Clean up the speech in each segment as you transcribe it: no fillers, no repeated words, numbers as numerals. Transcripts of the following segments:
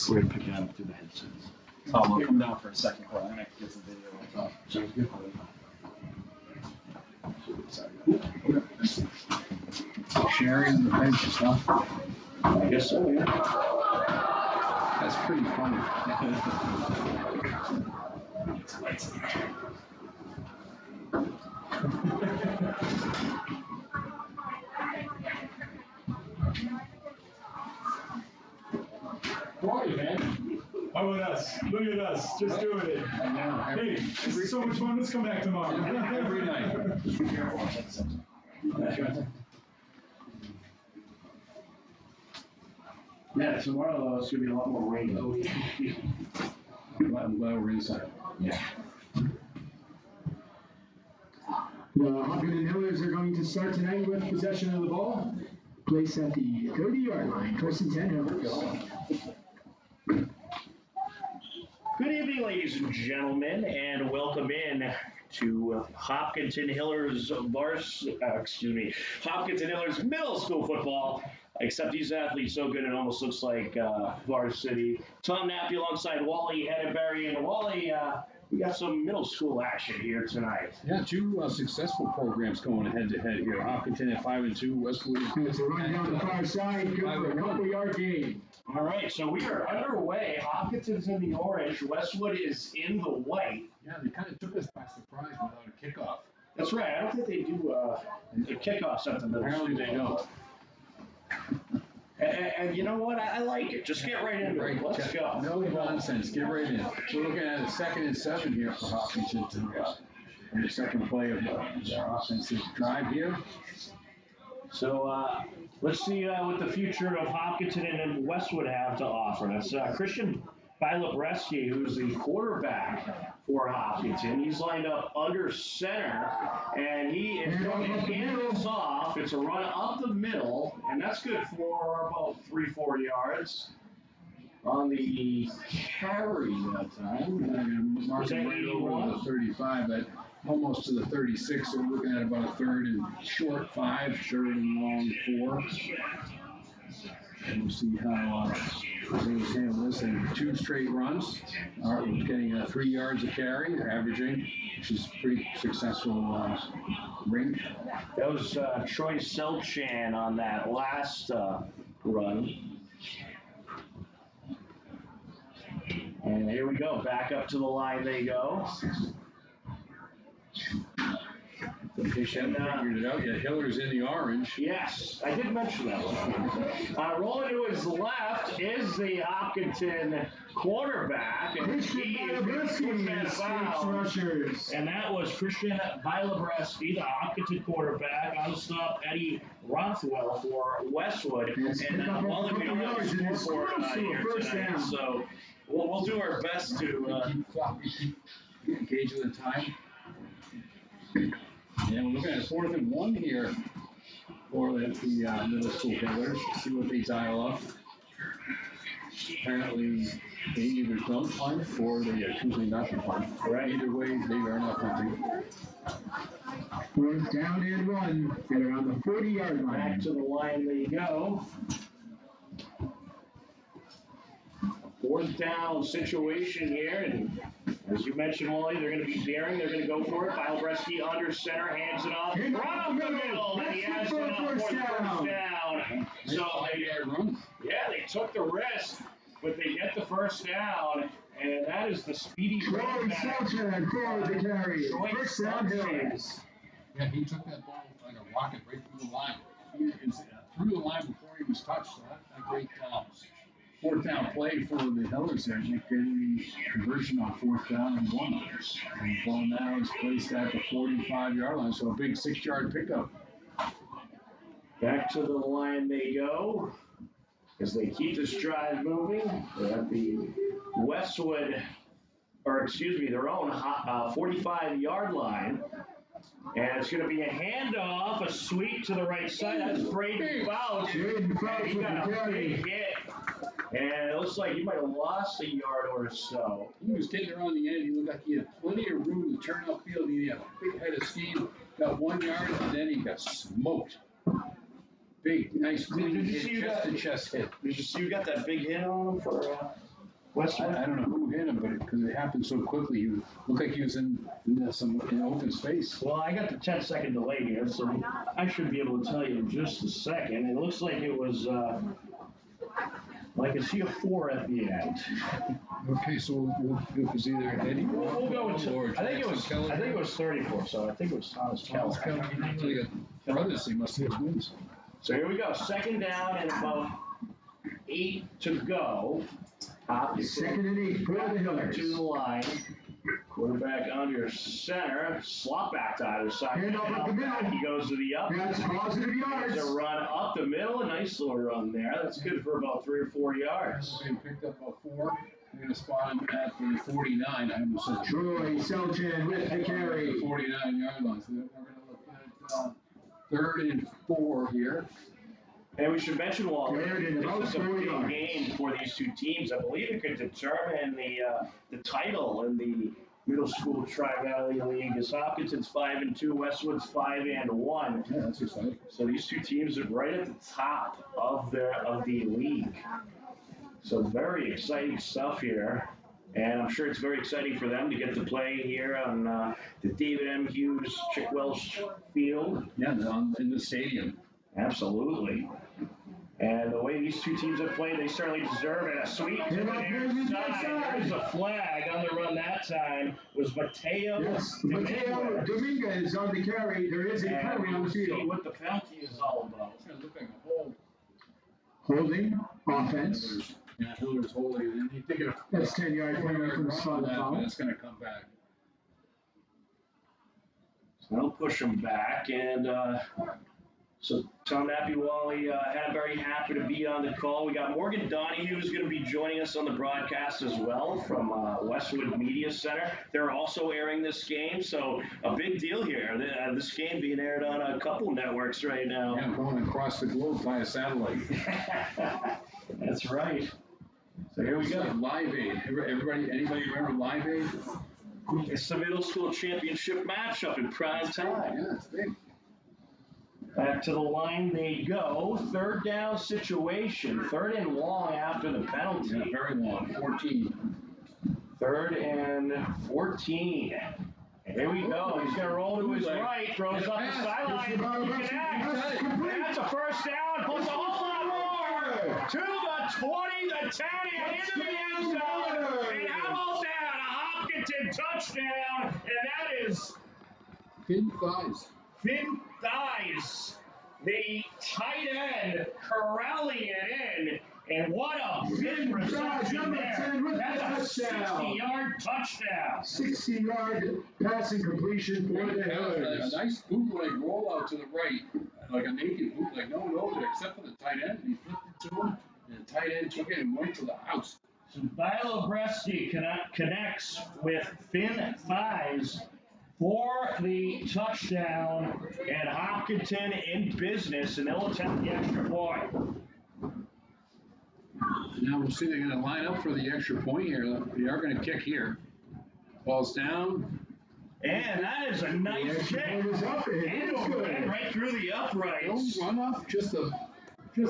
We're going to pick it up through the headsets. Tom, I'll come down for a second. I'm going to get some video on top. Sounds good. Sharing the bench and stuff. I guess so, yeah. That's pretty funny. Boy, man. How about us? Look at us, just doing it. Hey, this is so much fun. Let's come back tomorrow. Every night. Yeah, tomorrow it's going to be a lot more rain. I'm glad we're inside. Yeah. The Hopkins Hillers are going to start tonight with possession of the ball. Placed at the 30-yard line. First and 10, Hillers. Good evening, ladies and gentlemen, and welcome in to Hopkinton Hillers Hopkinton Hillers Middle School football. Except these athletes so good it almost looks like varsity. Tom Nappy alongside Wally Henneberry, and Wally, we got some middle school action here tonight. Yeah, two successful programs going head-to-head here. Hopkinton at 5-2, Westwood. It's a run down the far side, good for a couple-yard gain. All right, so we are underway. Hopkinton's in the orange. Westwood is in the white. Yeah, they kind of took us by surprise without a kickoff. That's right. I don't think they do a kickoff something. Apparently they don't. And you know what? I like it. Just get right into it. Let's go. No nonsense. Get right in. We're looking at a 2nd and 7 here for Hopkinton in the second play of their offensive drive here. So let's see what the future of Hopkinton and Westwood have to offer. That's Christian Bilabreski, who's the quarterback for Hopkinton. He's lined up under center, and he is going to hand this off. It's a run up the middle, and that's good for about 3-4 yards. On the carry that time. Marking right over the 35, but almost to the 36. So we're looking at about a 3rd and short 5, 3rd and long 4. And we'll see how they handle this. And 2 straight runs. Art was getting 3 yards a carry, averaging, which is pretty successful rate. That was Troy Selchan on that last run. And here we go. Back up to the line they go. Figured it out. Yeah, Hiller's in the orange. Yes, I did mention that one. Rolling to his left is the Hopkinton quarterback. And Christian Bilabreski, rushers. And that was Christian Bilabreski, the Hopkinton quarterback. On stop Eddie Rothwell for Westwood. And Wally, we don't have a scoreboard here tonight, so we'll do our best to Engage with the time. Yeah, we're looking at 4th and 1 here for the middle school Hillers. See what they dial up. Apparently, they either don't punt or they choosing not to punt. Right. Either way, they are not punting. 4th down and 1. They're on the 40-yard line. Back to the line they go. 4th down situation here, and as you mentioned, Wally, they're going to be daring. They're going to go for it. Bilabreski under center, hands it off. Run up the middle, and he has it up for the first down. So they took the risk, but they get the first down, and that is the speedy Troy Selchan for the carry. First down, Hillers. Yeah, he took that ball like a rocket right through the line. He was through the line before he was touched. So that's a great 4th down play for the Hillers there. They're getting the conversion on 4th down and 1. And the ball now is placed at the 45-yard line, so a big 6-yard pickup. Back to the line they go as they keep this drive moving. They're at the Westwood, their own 45-yard line. And it's going to be a handoff, a sweep to the right side. That's Braden Fouch. He got a big hit. And it looks like he might have lost a yard or so. He was getting around the end. He looked like he had plenty of room to turn upfield. He had a big head of steam, got 1 yard, and then he got smoked. Big, nice, clean hit, chest-to-chest hit. Did you see you got that big hit on him for Westwood? I don't know who hit him, but because it happened so quickly, he looked like he was in open space. Well, I got the 10-second delay here, so I should be able to tell you in just a second. It looks like it was, I can see a 4 at the end. Okay, so it was either Eddie We'll go with, or I think it Jackson was, Keller. I think it was 34, so I think it was Thomas Thomas Keller. Keller. He really got brothers. He must have twins. So here we go, second down and about 8 to go. Second and 8 for the Hillers. To the line. Quarterback under center. Slot back to either side. Hand off up the middle. He goes to the up. That's positive yards. It's a run up the middle. A nice little run there. That's good for about 3 or 4 yards. He picked up a 4. I'm going to spot him at the 49. I almost said Troy Selchin with the carry. The 49-yard line. So we're going to look at 3rd and 4 here. And we should mention, Walter, Third and about this is a 4 big yards. game for these two teams. I believe it could determine the title in the Middle School Tri-Valley League. As Hopkinson's 5-2, Westwood's 5-1. Yeah, that's exciting. So these two teams are right at the top of the league. So very exciting stuff here. And I'm sure it's very exciting for them to get to play here on the David M. Hughes Chick Welsh Field. Yeah, in the stadium. Absolutely. And the way these two teams have played, they certainly deserve it. A sweep to the near side. There's a flag on the run that time. Was Mateo Yes, Mateo Dominguez on the carry. There is a penalty on the See field. what the penalty is all about. It's going to look like a hold. Holding, offense. Yeah, Hiller's holding. And you think of That's 10-yard penalty from the spot of foul. It's going to come back. So they'll push him back. And so Tom Napiwali, very happy to be on the call. We got Morgan Donahue who's going to be joining us on the broadcast as well from Westwood Media Center. They're also airing this game, so a big deal here. This game being aired on a couple networks right now. Yeah, going across the globe via satellite. That's right. So here we It's go. like Live Aid. Anybody remember Live Aid? It's the middle school championship matchup in prime time. Yeah, it's big. Back to the line they go. 3rd down situation. 3rd and long after the penalty. Yeah, very long. 14. 3rd and 14. And here we go. He's going to roll to his right. Throws up the sideline. He connects. That's a first down. Plus a whole lot more. To the 20, the 10, and into the end zone. And how about that? A Hopkinton touchdown. And that is Finn Thighs. Finn Thighs, the tight end, corralling it in, and what a big reception there. That's a 60-yard touchdown. 60-yard passing completion for the Hillers. A nice bootleg rollout to the right, like a naked bootleg. No one knows it except for the tight end. He flipped it to him, and the tight end took it and went to the house. So Bilobreski connects with Finn Thighs for the touchdown, and Hopkinton in business, and they'll attempt the extra point. Now we'll see they're going to line up for the extra point here. They are going to kick here. Ball's down. And that is a nice kick. It is up, and it is good. Right through the No uprights. runoff, just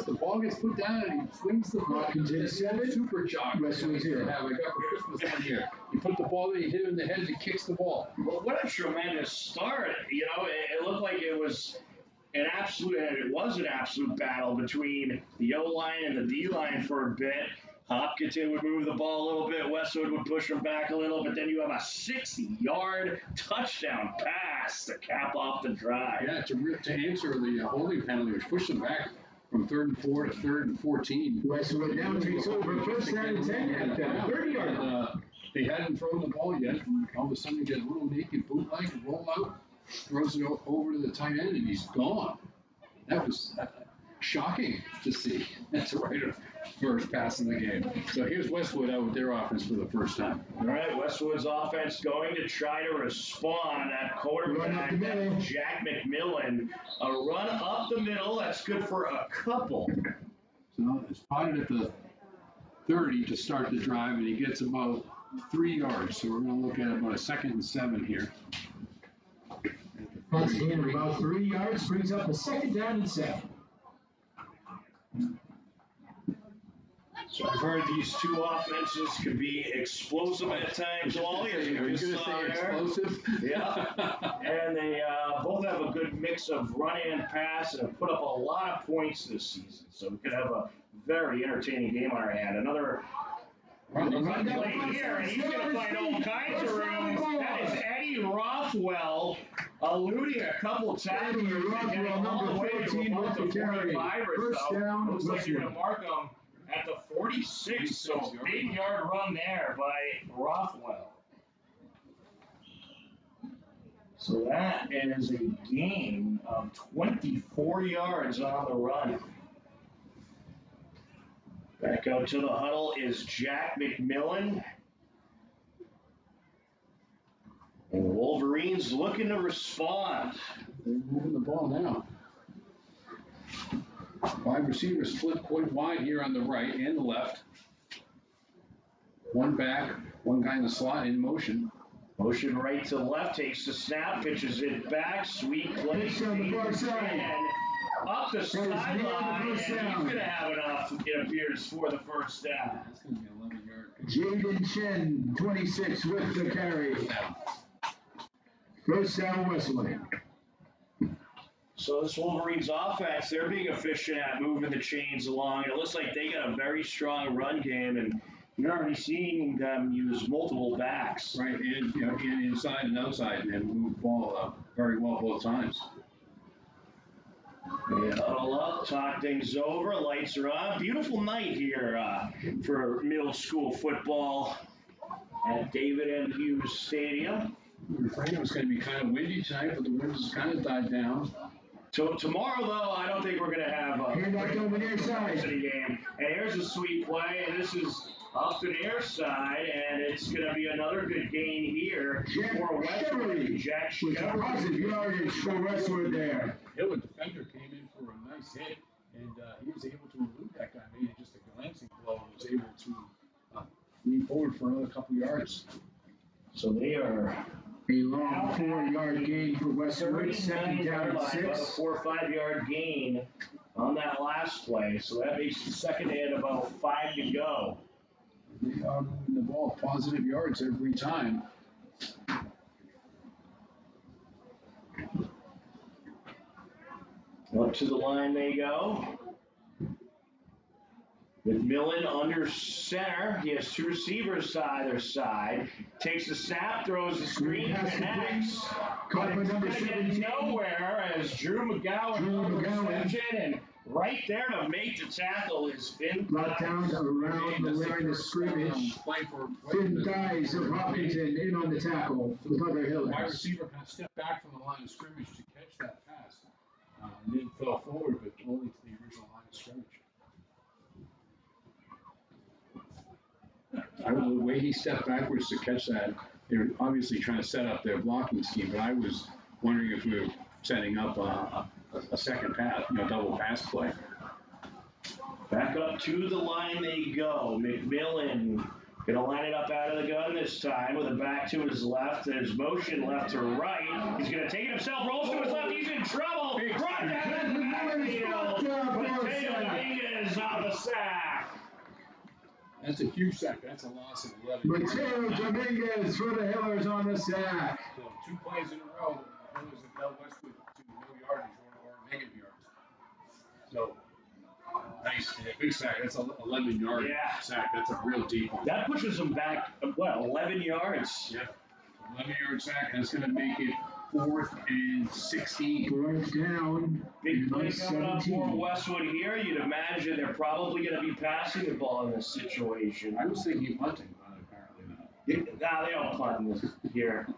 the ball gets put down and he swings the ball. Hopkinton 7. Super chalk. Westwood 0. I got for Christmas one year. You put the ball there, you hit him in the head, he kicks the ball. Well, what a tremendous start. You know, it looked like it was an absolute battle between the O-line and the D-line for a bit. Hopkinton would move the ball a little bit. Westwood would push him back a little, but then you have a 60-yard touchdown pass to cap off the drive. Yeah, to answer the holding penalty, which pushed them back from 3rd and 4 to 3rd and 14. Westwood now takes over first down and 10 at the 30-yard line. They hadn't thrown the ball yet, and all of a sudden you get a little naked bootleg, roll out, throws it over to the tight end, and he's gone. That was shocking to see. That's right of first pass in the game. So here's Westwood out with their offense for the first time. All right, Westwood's offense going to try to respond. That quarterback, that Jack McMillan, a run up the middle. That's good for a couple. So it's spotted at the 30 to start the drive, and he gets about 3 yards. So we're going to look at about a 2nd and 7 here. Pass in about 3 yards, brings up a 2nd down and 7. So I've heard these two offenses can be explosive at times, Wally, as Are we you just going to saw say there. explosive? Yeah. And they both have a good mix of run and pass and have put up a lot of points this season. So we could have a very entertaining game on our hand. Another run play here, and he's going to find all kinds of room. That is Eddie Rothwell eluding a couple tackles. Eddie Rothwell, number 14 with the carry. First down, Looks like you're going Westwood. to mark him at the 46, so big yard run there by Rothwell. So that is a gain of 24 yards on the run. Back out to the huddle is Jack McMillan. And the Wolverines looking to respond. They're moving the ball now. 5 receivers split quite wide here on the right and the left. One back, one guy in the slot in motion. Motion right to left, takes the snap, pitches it back, sweet play. Pitch on the far side. And up the sideline, and he's going to have enough, it appears, for the first down. That's going to be an 11-yard. Jaden Chen, 26 with the carry. First down, Westwood. So this Wolverines offense, they're being efficient at moving the chains along. It looks like they got a very strong run game, and you're already seeing them use multiple backs. Right, and inside and outside, and move the ball very well both times. Yeah, huddle up, talk things over, lights are on. Beautiful night here for middle school football at David M. Hughes Stadium. We were afraid it was going to be kind of windy tonight, but the wind has kind of died down. So tomorrow, though, I don't think we're going to have a Handoff over near side. game. And here's a sweet play, and this is up the near side, and it's going to be another good gain here for Westwood. Jack With Shepherd. positive yardage for Westwood there. Hill, a defender, came in for a nice hit, and he was able to elude that guy, made just a glancing blow, and was able to lean forward for another couple yards. So they are A long 4-yard gain for Westwood. Second down and about a 6. 4 or 5 yard gain on that last play. So that makes the second and about 5 to go. They are moving the ball positive yards every time. Up to the line they go. McMillan under center. He has 2 receivers to either side. Takes the snap, throws the screen, connects. Caught by number It's gonna 17. get nowhere as Drew McGowan reception, and right there to make the tackle is Finn. Brought down around the line of scrimmage. Finn Dies of Hopkinton in on the tackle with other Wide Hillers. receiver kind of stepped back from the line of scrimmage to catch that pass. And then fell forward, but only to the original line of scrimmage. The way he stepped backwards to catch that, they were obviously trying to set up their blocking scheme, but I was wondering if we were setting up a second pass, double pass play. Back up to the line they go. McMillan gonna line it up out of the gun this time with a back to his left. There's motion left to right. He's gonna take it himself, rolls to his left. He's in trouble. Run down the backfield. Mateo Dominguez on the sack. That's a huge sack. That's a loss of 11. Mateo Dominguez for the Hillers on the sack. So 2 plays in a row, the Hillers have dealt Westwood to no yardage or negative yards. So, nice. Big sack. That's an 11-yard sack. That's a real deep one. That pushes him back, 11 yards? Yeah. 11-yard sack, and it's going to make it 4th and 16. 4th down. Big play and coming up for 17. Westwood here. You'd imagine they're probably going to be passing the ball in this situation. I was thinking punting, but apparently not. Nah, they don't punt in this here.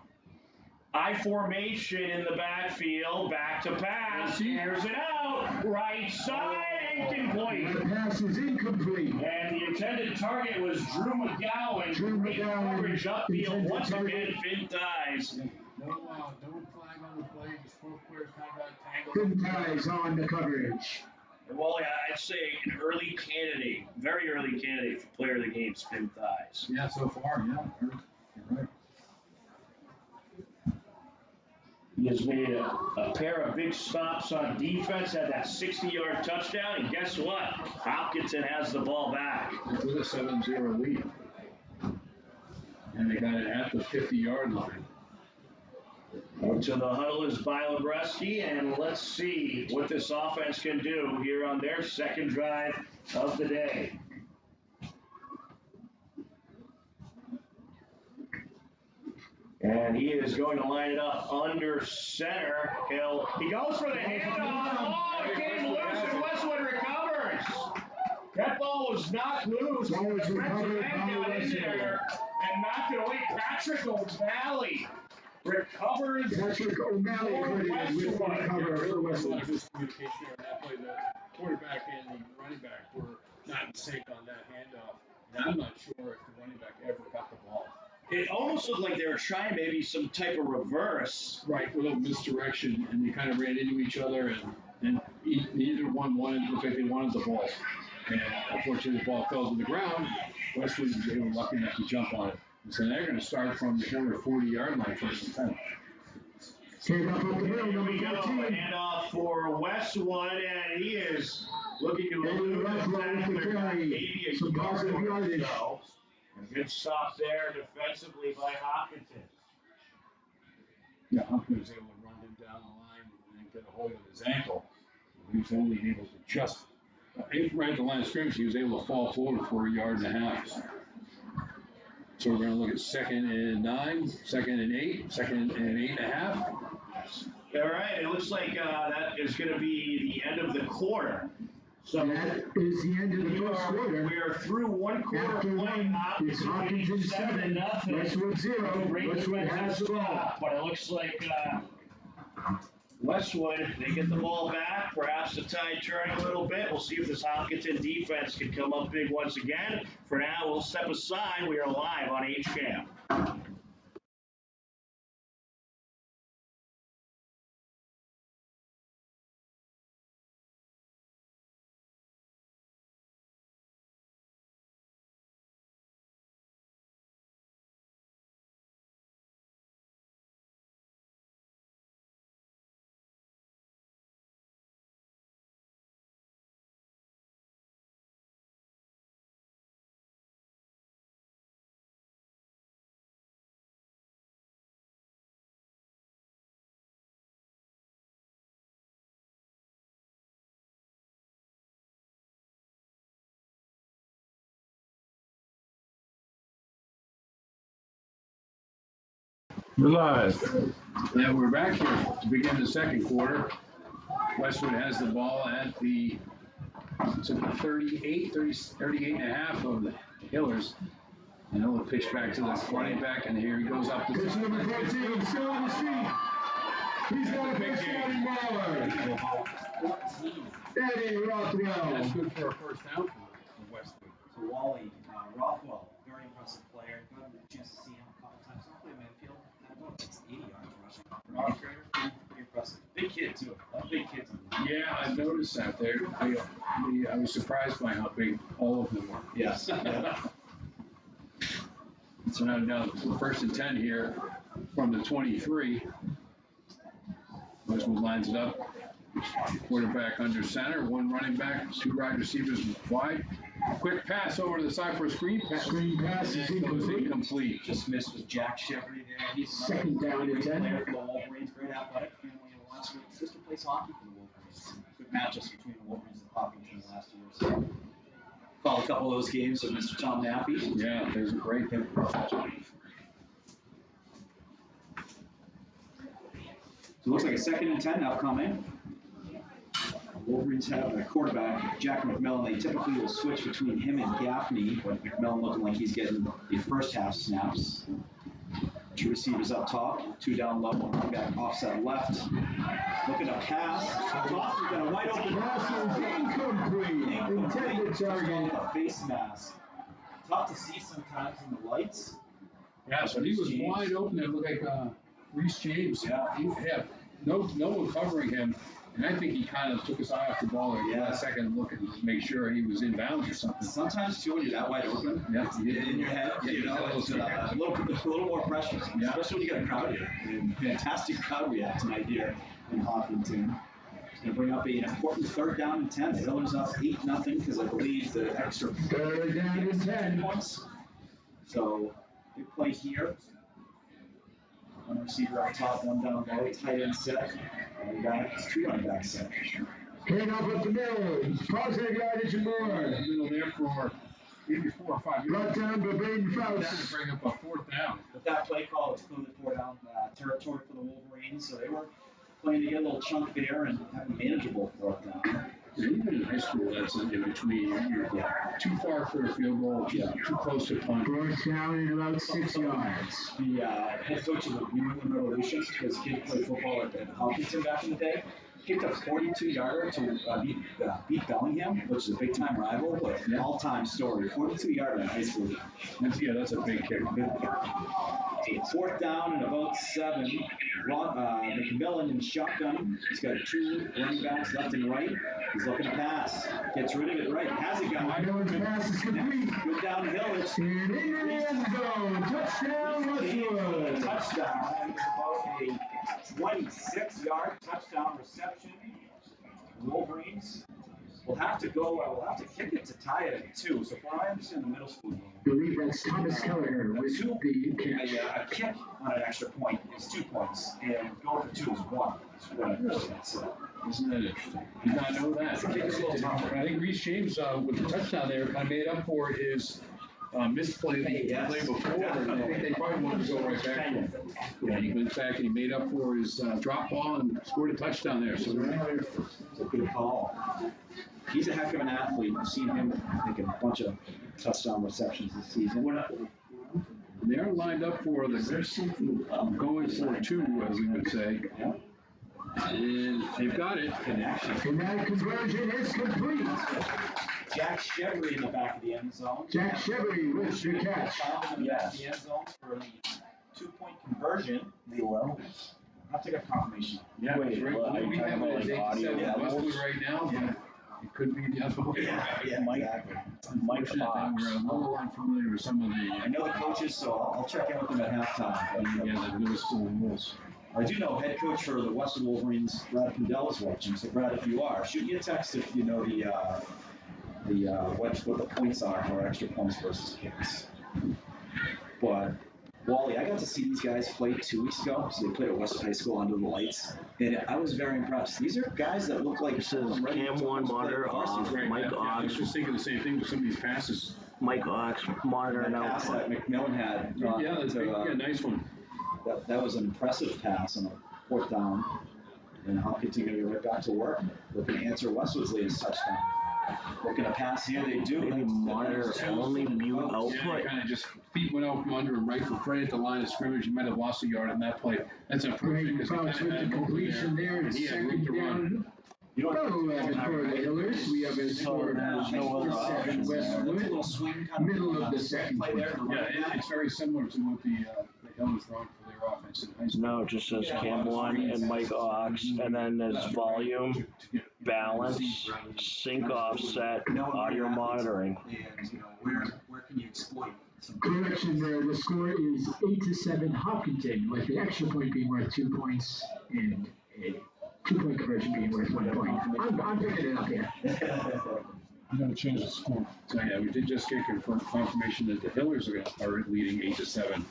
I formation in the backfield, back to pass. Here's it out. Right side, incomplete. The pass is incomplete. And the intended target was Drew McGowan. Drew Great McGowan, coverage upfield. intended Once target. again, Finn Dies. No flag on the play. Just both players kind of got tangled. Finn Dies on the coverage. Wally, I'd say an early candidate, very early candidate for player of the game, Finn Dies. Yeah, so far, yeah. You're right. He has made a pair of big stops on defense, had that 60-yard touchdown, and guess what? Hopkinton has the ball back. With a 7-0 lead. And they got it at the 50-yard line. Out to the huddle is Bilobreski, and let's see what this offense can do here on their second drive of the day. And he is going to line it up under center. He goes for the handoff. Oh, it came loose, and Westwood recovers. That ball was not loose. Ball was The defensive recovered end by got in Westwood. there and knocked it away. Patrick O'Malley recovers. Patrick O'Malley credited with the recover for A lot Westwood. of miscommunication there on that play. The quarterback and the running back were not in sync on that handoff. And I'm not sure if the running back ever got the ball. It almost looked like they were trying maybe some type of reverse. Right, a little misdirection, and they kind of ran into each other, and neither one looked like they wanted the ball. And unfortunately, the ball fell to the ground. Westwood was lucky enough to jump on it. So they're going to start from the 40-yard line, first and 10. Came up up the middle, Here number we go. 14. Handoff for Westwood, and he is looking to Maybe lose rough that with the carry. maybe a Some yard positive or yardage. so. A good stop there defensively by Hopkinton. Yeah, Humphrey was able to run him down the line and then get a hold of his ankle. He was only able to just, right at the line of scrimmage, he was able to fall forward for 1.5 yards. So we're going to look at 2nd and 9, 2nd and 8, 2nd and 8.5. All right, it looks like that is going to be the end of the quarter. So That is the end of the first quarter. we are through one quarter After play. one, it's Hopkinton 7, Westwood 0. Westwood has the ball. But it looks like Westwood, they get the ball back. Perhaps the tide turning a little bit. We'll see if this Hopkinton defense can come up big once again. For now, we'll step aside. We are live on HCAM. We're live. And we're back here to begin the second quarter. Westwood has the ball at the 38.5 of the Hillers. And he'll pitch back to the running back, and here he goes up the Pitch number 14, still on the street. He's got a first down baller. Eddie Rothwell. That's good for a first down for Westwood. So Wally, Rothwell, very impressive player. Got a chance to see him a couple times. Don't play midfield. Had about 80 yards rushing. For an eighth grader, pretty impressive. Big kid too. A lot of big kids. Yeah, I noticed that there. I was surprised by how big all of them were. Yes. Yeah. So now first and 10 here from the 23. Westwood lines it up. Quarterback under center, one running back, two wide receivers wide. Quick pass over to the side for a screen pass. Screen pass is incomplete. Just missed with Jack Shepherd there. He's Second down and 10. player for the Wolverines. Great athletic family in Westwood. His sister plays hockey for the Wolverines. Good matchups between the Wolverines and Hopkinton last year. So called a couple of those games with Mr. Tom Nappy. Yeah, there's a great hit. So it looks like a 2nd and 10 now coming. Wolverines have a quarterback, Jack McMillan. They typically will switch between him and Gaffney, but McMillan looking like he's getting the first half snaps. Two receivers up top, two down low, one back offset left. Looking to pass. Foster's got a wide open Pass is incomplete. Intended target. A face mask. Tough to see sometimes in the lights. Yeah, so he was wide open. It looked like Reese James. Yeah. He had no one covering him. And I think he kind of took his eye off the ball at the last second and look and make sure he was in bounds or something. Sometimes too, when you're that wide open, in your head, you know, it's a little more pressure, especially when you got a crowd here. And fantastic crowd we have tonight here in Hopkinton. It's going to bring up an important 3rd down and 10. The Hillers up 8-0 because I believe the extra 3rd down and 10 points. So big play here. One receiver up top, one down low, tight end set. Running back, 3 running back set. Hand off up the middle. Positive yardage and more. Middle there for maybe 4 or 5 Brought yards. down by Braden That Faust. to bring up a 4th down. With that play call, it's clearly 4 down territory for the Wolverines, so they were playing to get a little chunk there and have a manageable 4th down. Even in high school, that's in between. You're too far for a field goal, too close to punt. 4th down and about 6 yards. The head coach of the New England Revolution, his kid played football at Hopkinton back in the day, kicked a 42-yarder to beat Bellingham, which is a big-time rival, but all-time story. 42-yarder in high school. That's a big kick. So 4th down and about 7. McMillan in shotgun. He's got 2 running backs left and right. He's looking to pass. Gets rid of it right. Has it got Millen's pass is complete. Good downhill. It's And in the end zone. Touchdown, Westwood. touchdown. And it's about a 26-yard touchdown reception. Wolverines will have to kick it to tie it at 2. So far, I understand the middle school game. I believe that's Thomas Keller with the catch. A kick on an extra point is 2 points, and going for 2 is 1. That's what I understand. So, Isn't that interesting? Did not know that. kick is a little tougher. I think Reese James, with the touchdown there, kind of made up for his misplay the play before. And I think they probably wanted to go right back to him. Yeah, he went back and he made up for his drop ball and scored a touchdown there. So It's a good call. He's a heck of an athlete. I've seen him make a bunch of touchdown receptions this season. they're lined up for the going for 2, as we would say. And they've got it. Connection. And that conversion is complete. Jack Chevry in the back of the end zone. Jack Chevry with the catch. Found in the back of the end zone for the 2-point conversion. The levels. I'll take a confirmation. Yeah, Wait, it's right. well, We are you have talking it as about, like, 8-7 audio Westwood levels? right now, but it could be the other way. Mike, exactly. Mike Unfortunate thing, Fox. we're a little unfamiliar with some of I the know the coaches, so I'll check in with them at halftime. the middle school rules. I do know head coach for the Westwood Wolverines, Brad Condell, is watching. So Brad, if you are, shoot me a text if you know what the points are for extra points versus kicks. But Wally, I got to see these guys play 2 weeks ago. So they played at Westwood High School under the lights, and I was very impressed. These are guys that look like This is Cam 1 monitor off, Right, Mike I was Ox, just thinking the same thing with some of these passes. Mike Ox monitor that now. pass that McMillan had. Yeah, that's a nice one. That was an impressive pass on a 4th down. And Hopkinton going to get right back to work. Looking to answer Westwood's latest touchdown. Looking to pass here, they do. Maybe monitor only, mute Yeah, output. kind of just feet went out from under him right at the line of scrimmage. You might have lost a yard in that play. That's unfortunate Braden because he Faust kind with of the had completion there. and he had room Second to run. down. About 11 for the Hillers. We have a score now. there's no other 7 options there. Westwood. swing kind Middle of the second play there. quarter. Yeah, it's very similar to what the Hillers run for their offense in high school. No, it just says Cam 1 and Mike Ox, and then there's volume, balance, sync offset, audio monitoring. And where can you exploit some Correction there, the score is 8-7 Hopkinton, with the extra point being worth 2 points and a 2-point conversion being worth 1 point. I'm picking it up here. You gotta change the score. So yeah, we did just get confirmation that the Hillers are leading 8-7.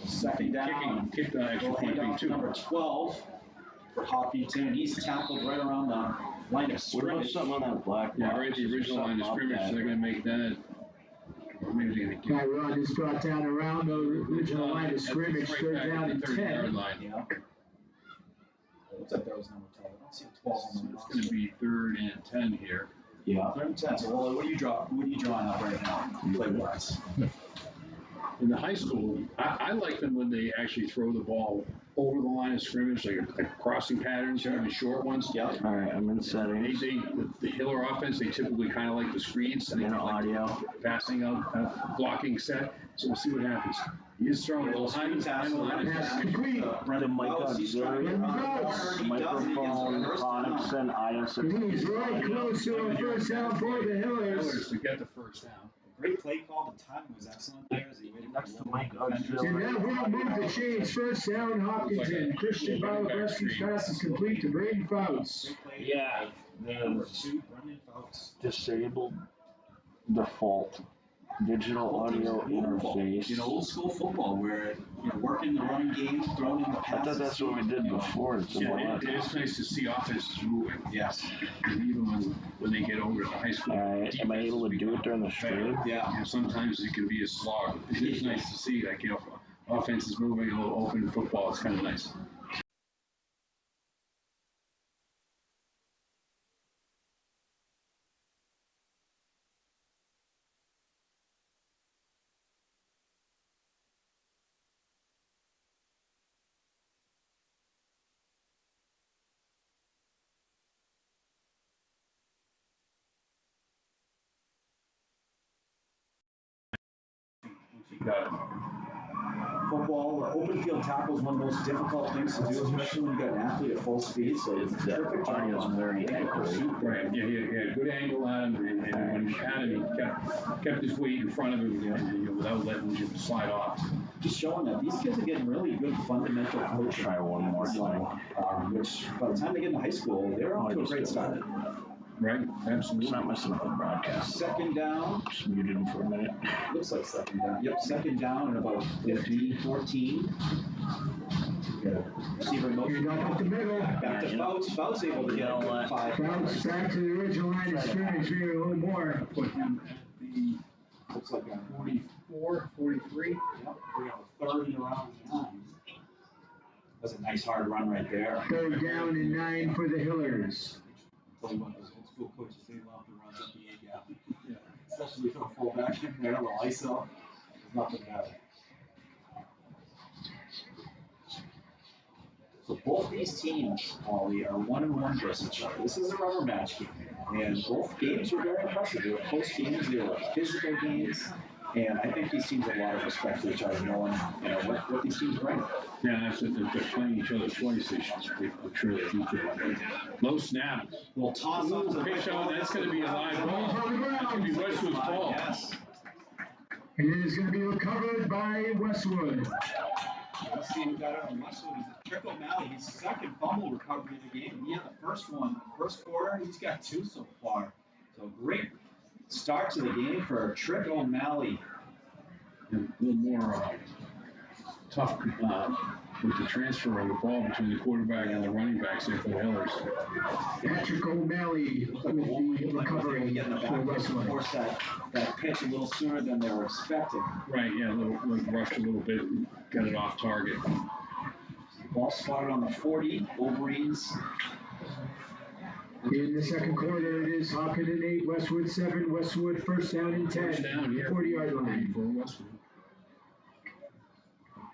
second down? Kicked the extra We'll point hand being off to 2. number 12 for Hopkinton. He's tackled right around the line of What about scrimmage. something on that black box? Yeah, right at the original line of scrimmage, so they're gonna make that. Or maybe they're gonna That run is brought down around the original line of scrimmage, Right 3rd back down at and the 30-yard 10. line. Yeah. Looks like that was number 12. I don't see 12 So on the it's gonna be 3rd and 10 here. Yeah. 3rd and 10. So, Wally, what are you drawing up right now, play-wise? In the high school, I like them when they actually throw the ball over the line of scrimmage, like crossing patterns, even short ones. Yeah. All right, I'm in settings. The Hiller offense, they typically kind of like the screens. I'm in They like audio. passing out, blocking set. So we'll see what happens. He's throwing a little Screen pass. Pass complete. The mic auxiliary, microphone, Conexon, ISM. He's right close to a first down for the Hillers. To get the first down. Great play call. The timing was excellent there as he waited That's the for mic And auxiliary. that will move the chains. First down, Hopkinton. Christian Balabreski's pass is complete to Braden Fouts. Yeah, Number the 2, Brendan Fouts. Disabled default digital audio interface. You know, old school football where working the running game, throwing in the I passes. thought that's what we did before. It's Yeah, it's nice to see offenses moving. Yes. Even when they get over to high school. Am I able to do it during the stream? Yeah. You know, sometimes it can be a slog. It's nice to see, like, offenses moving, a little open football. It's kind of nice. Got it. Football, open field tackle is one of the most difficult things to do, especially when you got an athlete at full speed. So it's a perfect job. Audio's very echoey. Right, yeah, he had a good angle at him, and when he had him, he kept his weight in front of him, without letting him slide off. Just showing that these kids are getting really good fundamental coaching. Try one more time. Which, by the time they get into high school, they're off to a great start. Right, It's absolutely. not messing up the broadcast. Second down. Just muted him for a minute. Looks like second down. Yep, second down and about 15, 14. Receiver motion. You're not up the middle. Back to Fouts. Fouts able to get a good 5. Fouts back to the original line of scrimmage, maybe a little more. Put him at the Looks like a 44, 43. Yep, we got a third and around 9. That's a nice hard run right there. Third down and 9 for the Hillers. Tell you what, those old school coaches, they love to run up the A gap. Yeah. Especially for a fullback in there, a little ISO. There's nothing better. So both these teams, Ollie, are 1-1 versus each other. This is a rubber match game. And both games were very impressive. They were close games, they were physical games. And I think these teams have a lot of respect for each other, knowing what these teams bring. Yeah, that's it. They're playing each other twice. They sure they do that. Low snap. We'll toss up to Pitch out. That's going to be a live ball. That's going to be Westwood's ball. Yes. And it is going to be recovered by Westwood. Let's see who got it on Westwood. Is it Trick O'Malley? His second fumble recovery of the game. He had the first one, first quarter. He's got 2 so far. So great start to the game for Trick O'Malley. And a little more tough with the transfer of the ball between the quarterback and the running backs there for the Hillers. Patrick O'Malley with the recovery Getting the for back Westwood. force that pitch a little sooner than they were expecting. Right, yeah, a little rushed a little bit, got it off target. Ball spotted on the 40. Wolverines. In the second quarter, it is Hopkinton 8, Westwood 7. Westwood first down and 10. First down, yeah. 40-yard line. For Westwood.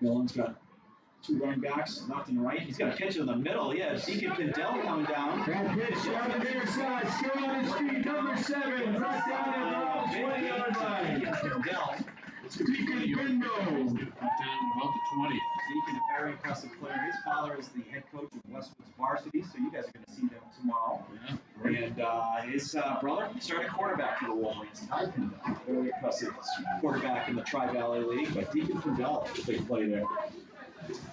Nolan's got 2 running backs, left and right. He's got a catch in the middle. Yeah, Deacon Kendall coming down. That pitch down the near side, still on his feet, number 7, brought down at the 20-yard line. Kendall. Deacon Bindo. Down about the 20. Deacon, a very impressive player. His father is the head coach of Westwood's varsity, so you guys are going to see them tomorrow. Yeah. And his brother started quarterback for the Wolverines. Ty Kendall, very impressive quarterback in the Tri-Valley League, but Deacon Kendall, a big play there.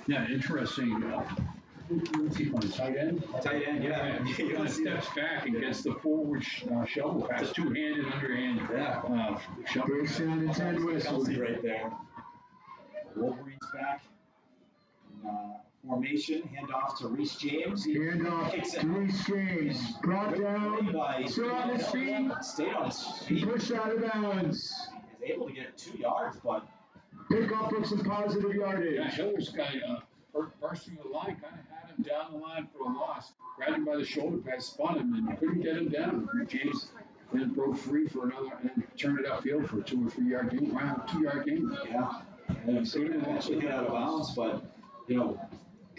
Yeah, interesting. What's he playing, tight end? Tight end, yeah. He kind of steps back and gets the forward shovel pass, two-handed, underhand shovel First pass. down and 10, Kelsey Westwood. right there. Wolverines back. Formation, handoff to Reese James. He Handoff kicks it. to Reese James. Brought down, by still on his feet. Stayed on his He feet. pushed out of bounds. Is able to get 2 yards, but Pick up with some positive yardage. Yeah, Hiller's guy, bursting the line, kind of had him down the line for a loss. Grabbed him by the shoulder pads, spun him, and couldn't get him down. James then broke free for another, and turned it upfield for a 2 or 3 yard gain. Wow, 2 yard gain. yeah. And so he actually get out of bounds, but,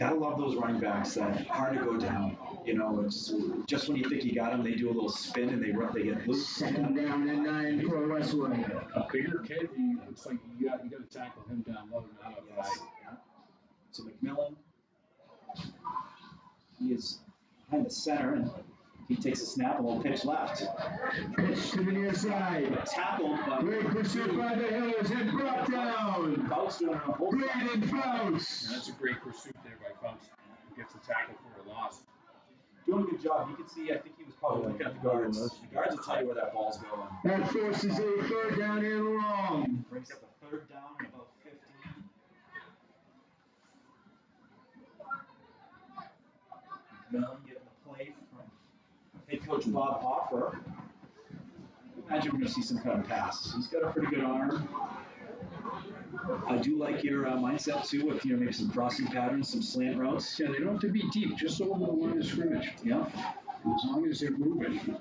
Gotta love those running backs that hard to go down. You know, it's just when you think you got them, they do a little spin and they get loose. Second down and 9 for Westwood. A bigger kid, he looks like you got to tackle him down low, not up high. So McMillan, he is behind the center and he takes a snap, a little pitch left. Pitch to the near side. Tackled, but Great pursuit by the Hillers and brought down. Fouts doing it on both sides. Braden Fouts. That's a great pursuit there by Faust. Gets the tackle for a loss. Doing a good job. You can see, I think he was probably looking at the guards. The guards will tell you where that ball's going. That forces a third down and long. Brings up a third down and about 15. McMillan getting the play from head coach Bob Hoffer. Imagine we're going to see some kind of pass. He's got a pretty good arm. I do like your mindset too with maybe some crossing patterns, some slant routes. Yeah, they don't have to be deep, just over the line of scrimmage. Yeah. As long as they're moving.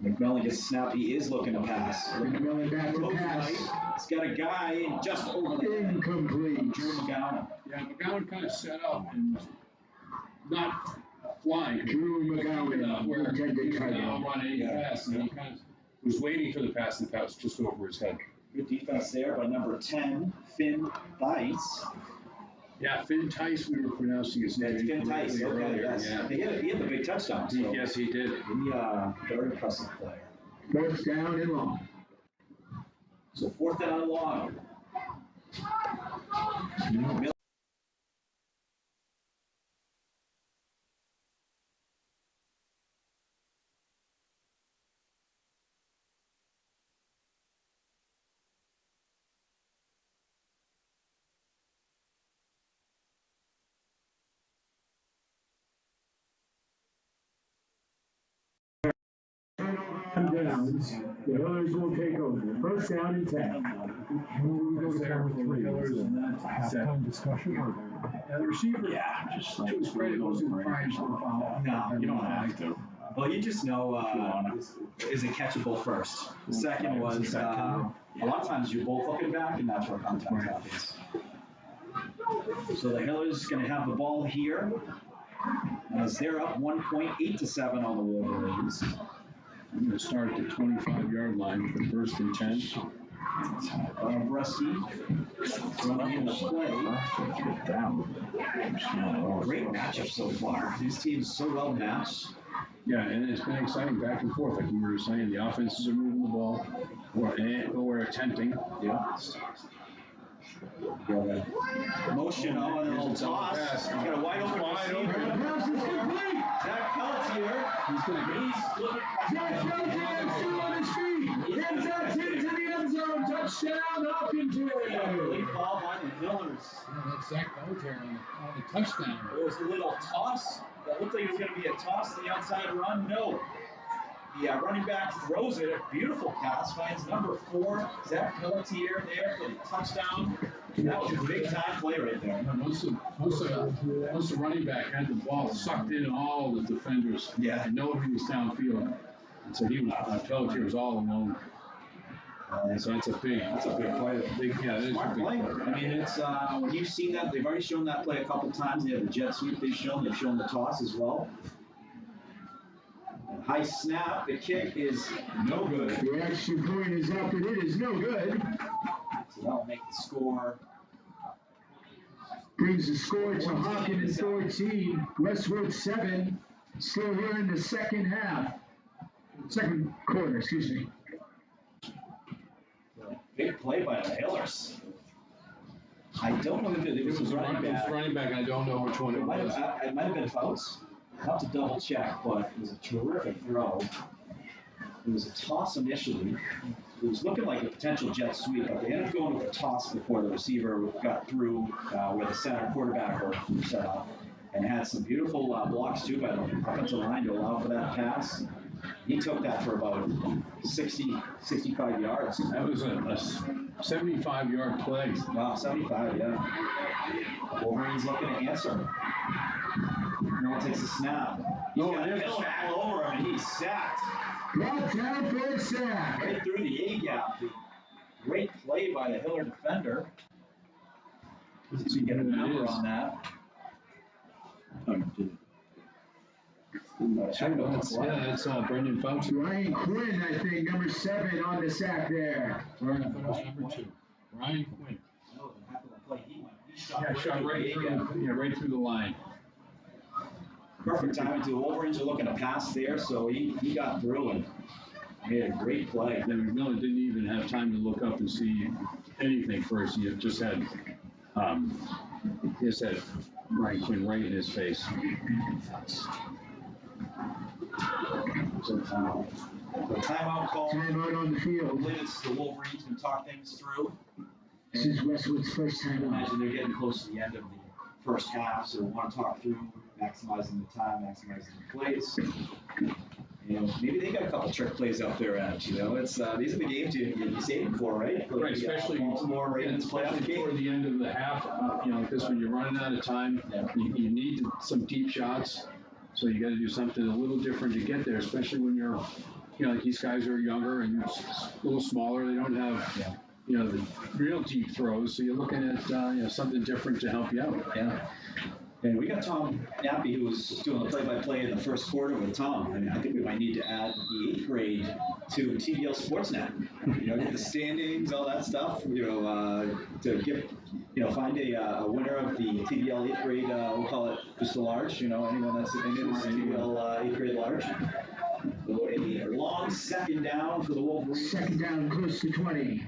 McMillan gets a snap. He is looking to pass. McMillan back to Throws pass. right. He's got a guy just over the head. Incomplete. Drew McGowan. Yeah, McGowan kind of set up and not flying. Drew McGowan, Where intended he's target. now running fast, and he kind of was waiting for the pass, and the pass just over his head. Good defense there by number 10, Finn Bites. Yeah, Finn Tice, we were pronouncing his name Finn Tice, correctly okay, earlier. yes. Yeah. He had the big touchdown. So Yes, he did. he, very impressive player. Fourth down and long. So fourth down and long. Downs. The Hillers will take over. First down and 10. We go to cover 3. Is that halftime discussion or? The receiver, Yeah, just to his credit, wasn't crying for a foul. No, you don't have to. Well, you just know, is it catchable first? The second was, a lot of times you're both looking back, and that's where contact happens. So the Hillers going to have the ball here, as they're up 1.8-7 on the Wolverines. I'm going to start at the 25-yard line for first and 10. Brusky running in the play. Great matchup so far. These teams so well matched. Yeah, and it's been exciting back and forth. Like we were saying, the offenses are moving the ball, or we're attempting. Yeah. Motion on a little toss. He's got a wide open receiver. Pass is complete. Zach Pelletier. He's going to He's looking. Zach Pelletier is still on his feet. Ends that into the end zone. Touchdown, Hopkinton. Lead ball by the Hillers. that's Zach Pelletier on the touchdown. It was a little toss. That looked like it was going to be a toss to the outside run. No. The running back throws it. A beautiful pass. Finds number 4, Zach Pelletier there for the touchdown. That was a big time play right there. Once the running back had the ball, sucked in all the defenders. Yeah. And nobody was downfield. And so Pelletier was all alone. So that's a big play. That is a Smart big play. play. I mean, it's you've seen that. They've already shown that play a couple times. They have the jet sweep they've shown the toss as well. High snap. The kick is no good. The action point is up and it is no good. So that'll make the score. Brings the score to Hopkinton 14, Westwood 7. Still here in the second quarter, excuse me. Big play by the Hillers. I don't know if it was a running back. running back. I don't know which one It it might was. have been Fouts. I'll have to double check, but it was a terrific throw. It was a toss initially. It was looking like a potential jet sweep, but they ended up going with a toss before the receiver got through where the center quarterback were set up, and had some beautiful blocks too by the offensive line to allow for that pass. He took that for about 65 yards. That was a 75-yard play. Wow, 75, yeah. Wolverines looking to answer. Merrill takes a snap. He's got a middle all over him, and he's sacked. Brought down for a sack. Right through the A-gap. Great play by the Hiller defender. So you get a number on that. That's Brendan Fauci. Ryan Quinn, I think, number 7 on the sack there. Sorry, I thought it was number 2. Ryan Quinn. Yeah, shot right through the line. Perfect timing to the Wolverines are looking to pass there, so he got through and made a great play. Yeah, McMillan didn't even have time to look up and see anything first. He just had Ryan Quinn right in his face. So, the timeout call. Timeout on the I field. believe it's the Wolverines can talk things through. This is Westwood's first I time out. imagine they're getting close to the end of the first half, so we want to talk through maximizing the time, maximizing the plays. You know, maybe they got a couple trick plays up their end. You know, it's these are the games you save for, right? Right, especially Baltimore Ravens playoff especially game. toward the end of the half. Because when you're running out of time, you need some deep shots. So you got to do something a little different to get there, especially when you're, like these guys are younger and a little smaller. They don't have, the real deep throws. So you're looking at, something different to help you out. Yeah. And we got Tom Nappy, who was doing the play-by-play in the first quarter with Tom. I mean, I think we might need to add the 8th grade to TVL Sportsnet. Get the standings, all that stuff. To get, find a winner of the TVL 8th grade. We'll call it just a large. Anyone that's in it is TVL 8th grade large. So a long second down for the Wolverines. Second down, close to 20.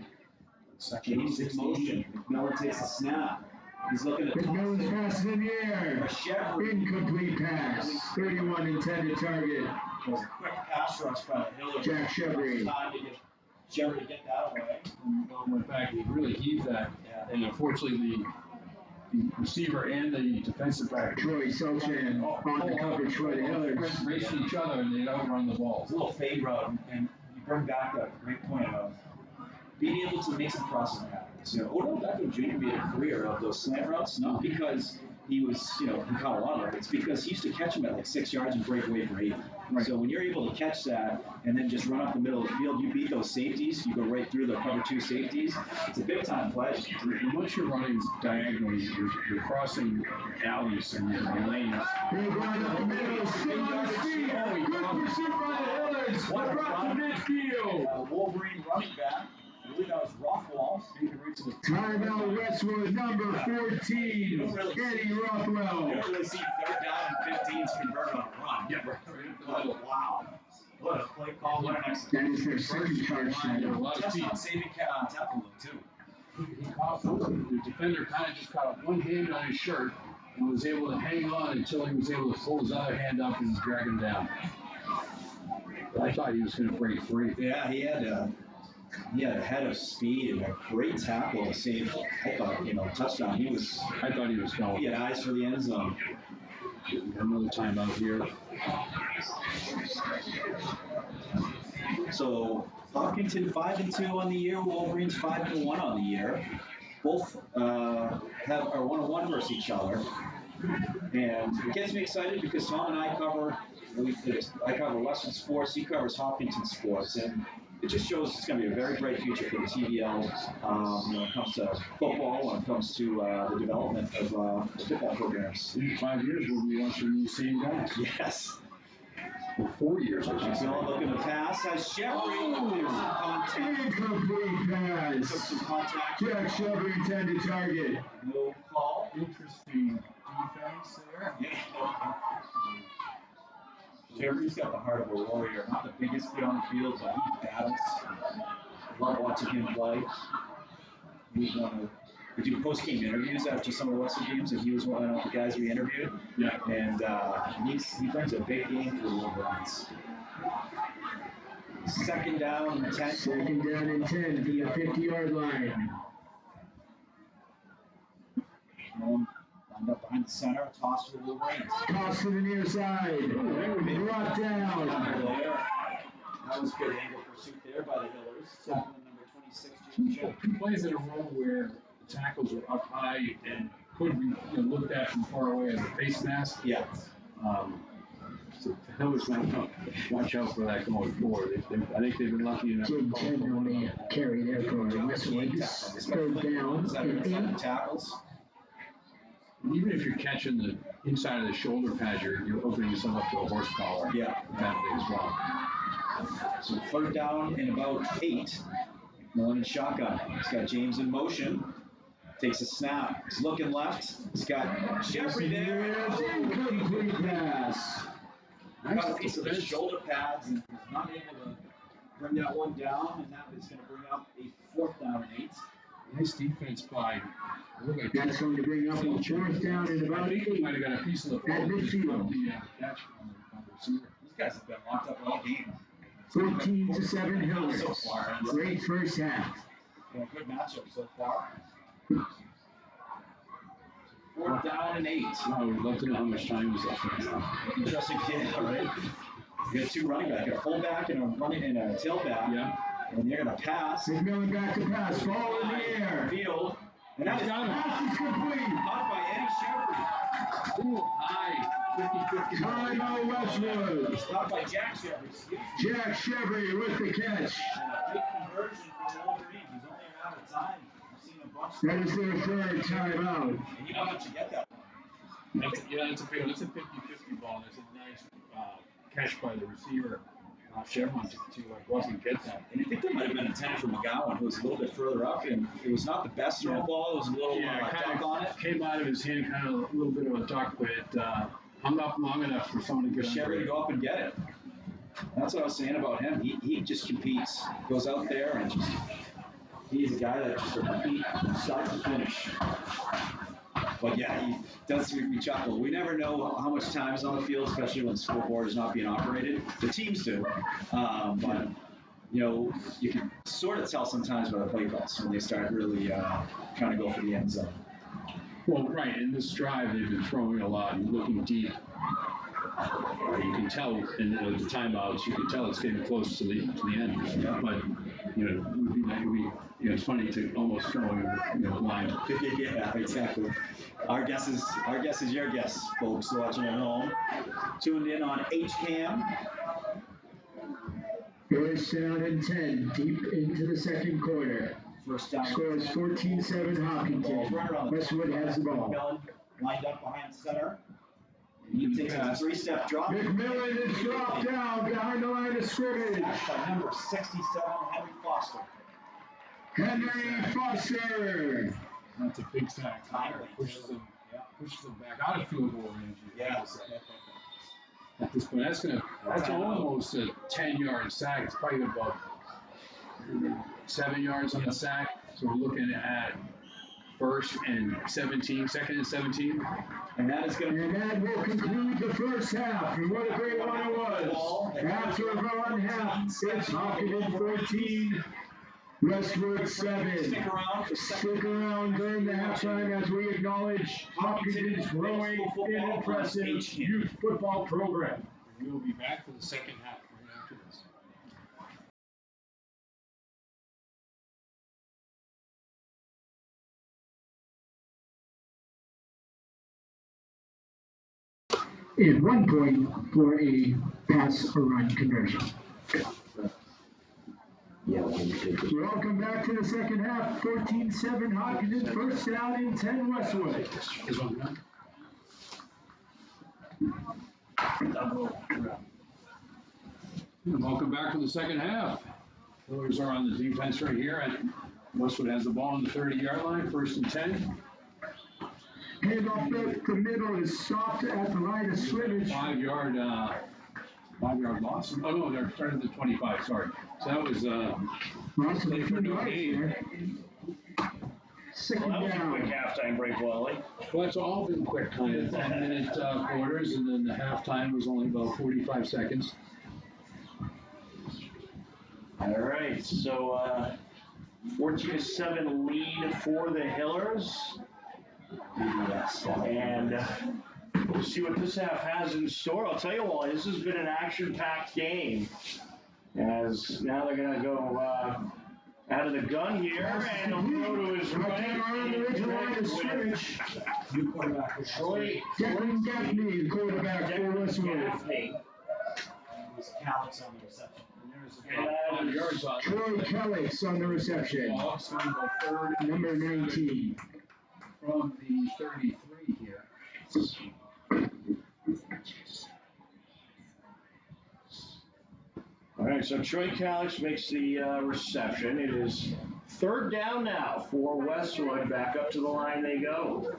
Change in motion. McMillan takes a snap. He's looking at McMillan's pass in the air. Incomplete pass. 31 intended target. It was a quick pass rush by the Hillers. Jack Shevry. Time to get Shevry to get that away. In fact, he really heaved that. Yeah. And unfortunately, the receiver and the defensive back Troy Selchan on the coverage for the Hillers. race each other and they'd outrun the ball. It's a little fade route, and you bring back a great point of being able to make some crossing patterns. Odell Beckham Jr. made a career of those slant routes, not because he was, he caught a lot of it. It's because he used to catch them at like 6 yards and break away for 8. Right. So when you're able to catch that and then just run up the middle of the field, you beat those safeties. You go right through the cover 2 safeties. It's a big time play. And once you're running diagonally, you're crossing alleys and your lanes. They're going up the middle, still on the field. Good pursuit by the Hillers. They're brought to midfield. Wolverine running back. I believe that was Rothwell. Timeout Westwood, number 14, Eddie Rothwell. You don't really see 3rd down and 15s converted on a run. Yeah, right. Wow. What a play call. What an execution. That is their second charge tonight. Just not saving tackle though, too. The defender kind of just caught one hand on his shirt and was able to hang on until he was able to pull his other hand up and drag him down. I thought he was going to break free. Yeah, he had a head of speed and a great tackle to save. I thought, touchdown. I thought he was going. He had eyes for the end zone. Another timeout here. So Hopkinton 5-2 on the year. Wolverines 5-1 on the year. Both are 1-1 versus each other, and it gets me excited because Tom and I cover Westwood sports. He covers Hopkinton sports, and it just shows it's going to be a very bright future for the TVL when it comes to football, when it comes to the development of football programs. In 5 years, we'll be watching these same guys. Yes. For 4 years, I should say. McMillan looking to pass. Has Shevry. There's some contact. Incomplete pass. Took some contact. Jack Shevry intended target. No call. Interesting defense there. Shevry's got the heart of a warrior. Not the biggest kid on the field, but he battles. Love watching him play. We do post-game interviews after some of the Westwood games, and he was one of the guys we interviewed. Yeah. And he brings a big game for the Wolverines. Second down and 10. Second down and 10 to the 50-yard line. Lined up behind the center, toss to the Wolverines. Toss to the near side. Brought down. That was good angle pursuit there by the Hillers. Tackling number 26, Jim Jones. He plays in a role where the tackles are up high and could be looked at from far away as a face mask. Yeah. So the Hillers might watch out for that going forward. I think they've been lucky enough. Jim 10 on the carry there for Westwood. Third down and 8. Tackles. And even if you're catching the inside of the shoulder pad, you're opening yourself up to a horse collar. Yeah. That way as well. So third down and about 8. Mullen in shotgun. He's got James in motion. Takes a snap. He's looking left. He's got Jeffrey there. Incomplete pass. Got a piece of the shoulder pads and was not able to bring that one down, and that is going to bring up a 4th down and 8. Nice defense by. Look like That's going to bring up a 4th down and I about think he 8. might have got a piece of the ball. At midfield. The catch on the receiver. These guys have been locked up all game. 14-7 Hillers. So far. Great first half. Yeah, good matchup so far. 4th down and 8. I would love to know how much time was left in now. Interesting kid, all right? You got 2 running back, a fullback and a tailback. Yeah. And they're going to pass. McMillan back to pass. Ball in the air. Field. And that is Pass is complete. caught by Eddie Shepard. Ooh, high. 50-50. Timeout Westwood. Stopped by Jack Shepard. Excuse me. Jack Chevy with the catch. And a big conversion from Wolverine. He's only a matter of time. We've seen a bunch. That is their third timeout. And he wanted to get that. That's a 50-50 ball. That's a nice catch by the receiver. Chevron to wasn't get that. And I think that might have been intended for McGowan, who was a little bit further up, and it was not the best throw ball. It was a little duck on it. Came out of his hand, kind of a little bit of a duck, but it hung up long enough for someone to get Chevy under to it. go up and get it. That's what I was saying about him. He just competes, goes out there, and just he's a guy that just will compete from start to finish. But yeah, he does make me chuckle. We never know how much time is on the field, especially when the scoreboard is not being operated. The teams do. But, you know, you can sort of tell sometimes by the play calls when they start really trying to go for the end zone. Well, right, in this drive, they've been throwing a lot and looking deep. You can tell in the timeouts, you can tell it's getting close to the end. But, you know, it would be it's funny to almost throw blind. Yeah, exactly. Our guess is your guess, folks watching at home. Tuned in on HCAM. First down and 10, deep into the second quarter. First down. Scores 14-7 Hopkinton. Westwood has the ball. McMillan lined up behind center. He takes a 3-step drop. McMillan is dropped down behind the line of scrimmage. Sacked by number 67, Henry Foster. Henry Foster. That's a big sack. Pushes them back out of field goal range. Yeah. At this point, that's almost a 10-yard sack. It's probably about 7 yards on the sack. So we're looking at second and 17. And that is going to And that will conclude the first half. And what a great one it was. After one half, it's Hopkinton 14, Westwood 7. Stick around during the halftime as we acknowledge Hopkinton's growing and impressive youth football program. We will be back for the second half right after this. And 1 point for a pass or run conversion. Welcome back to the second half. 14-7 Hopkinton, first down and 10 Westwood. And welcome back to the second half. Oilers are on the defense right here, and Westwood has the ball on the 30-yard line, first and 10. Handoff at the middle is stopped at the line of scrimmage. 5-yard loss. Oh no, they're starting at the 25. Sorry. So that was Loss of a few yards there. Second Well, that was a down. quick halftime break, Wally. well, it's all been quick, kind of 10-minute quarters, and then the halftime was only about 45 seconds. All right, so 14-7 lead for the Hillers. And we'll see what this half has in store. I'll tell you what, this has been an action-packed game. As now they're going to go out of the gun here, and he'll throw to his right. On the original line of scrimmage. new quarterback. Troy Declan Gaffney, the quarterback for Westwood. Gaffney. Was Calix on the reception. And there's about 5 yards on it. Troy Kellix on the reception. Ball, it's going to go third and Number 19. from the 33. 3 here. All right, so Troy Calix makes the reception. It is third down now for Westwood. Back up to the line they go.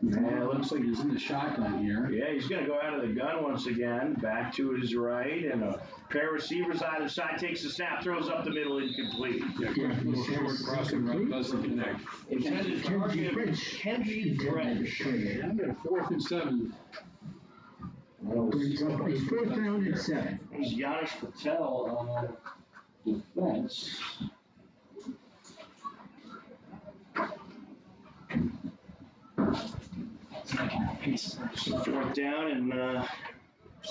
Yeah, it looks like he's in the shotgun here. Yeah, he's going to go out of the gun once again. Back to his right, and a pair of receivers either side. Takes the snap, throws up the middle, incomplete. Yeah, quick little short crossing route doesn't connect. Intended target, Kenji French. And they're 4th and 7. Brings up a 4th down and 7. There's Yanish Patel on defense. So 4th down, and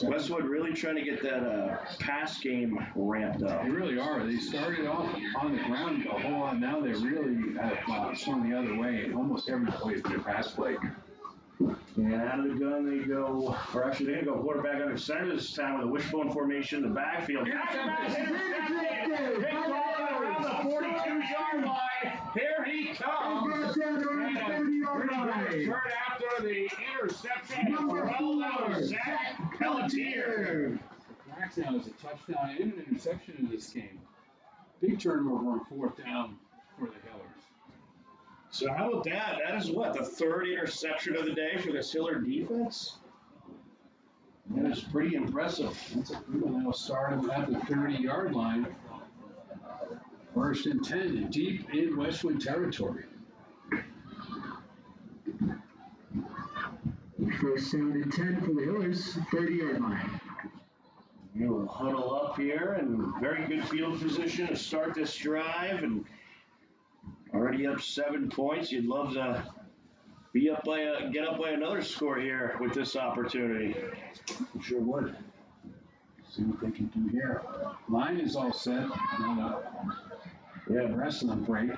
Westwood really trying to get that pass game ramped up. They really are. They started off on the ground a whole lot. Now they really have swung the other way, and almost every play has been a pass play. And out of the gun they go, or actually they're going to go quarterback under center this time with a wishbone formation in the backfield. Intercepted! Big ball around the 42-yard line. Here he comes. And we're going to return after the interception. Well, now Zach Pelletier. Max now is a touchdown and an interception in this game. Big turnover on 4th down for the Hillers. So how about that? That is what, the 3rd interception of the day for this Hiller defense? That is pretty impressive. That's a good one. They'll start him at the 30-yard line. 1st and 10, deep in Westwood territory. 1st down and 10 for the Hillers, 30-yard line. We will huddle up here and very good field position to start this drive, and already up 7 points. You'd love to be up by get up by another score here with this opportunity. Sure would. See what they can do here. Line is all set. Yeah, Wrestling break.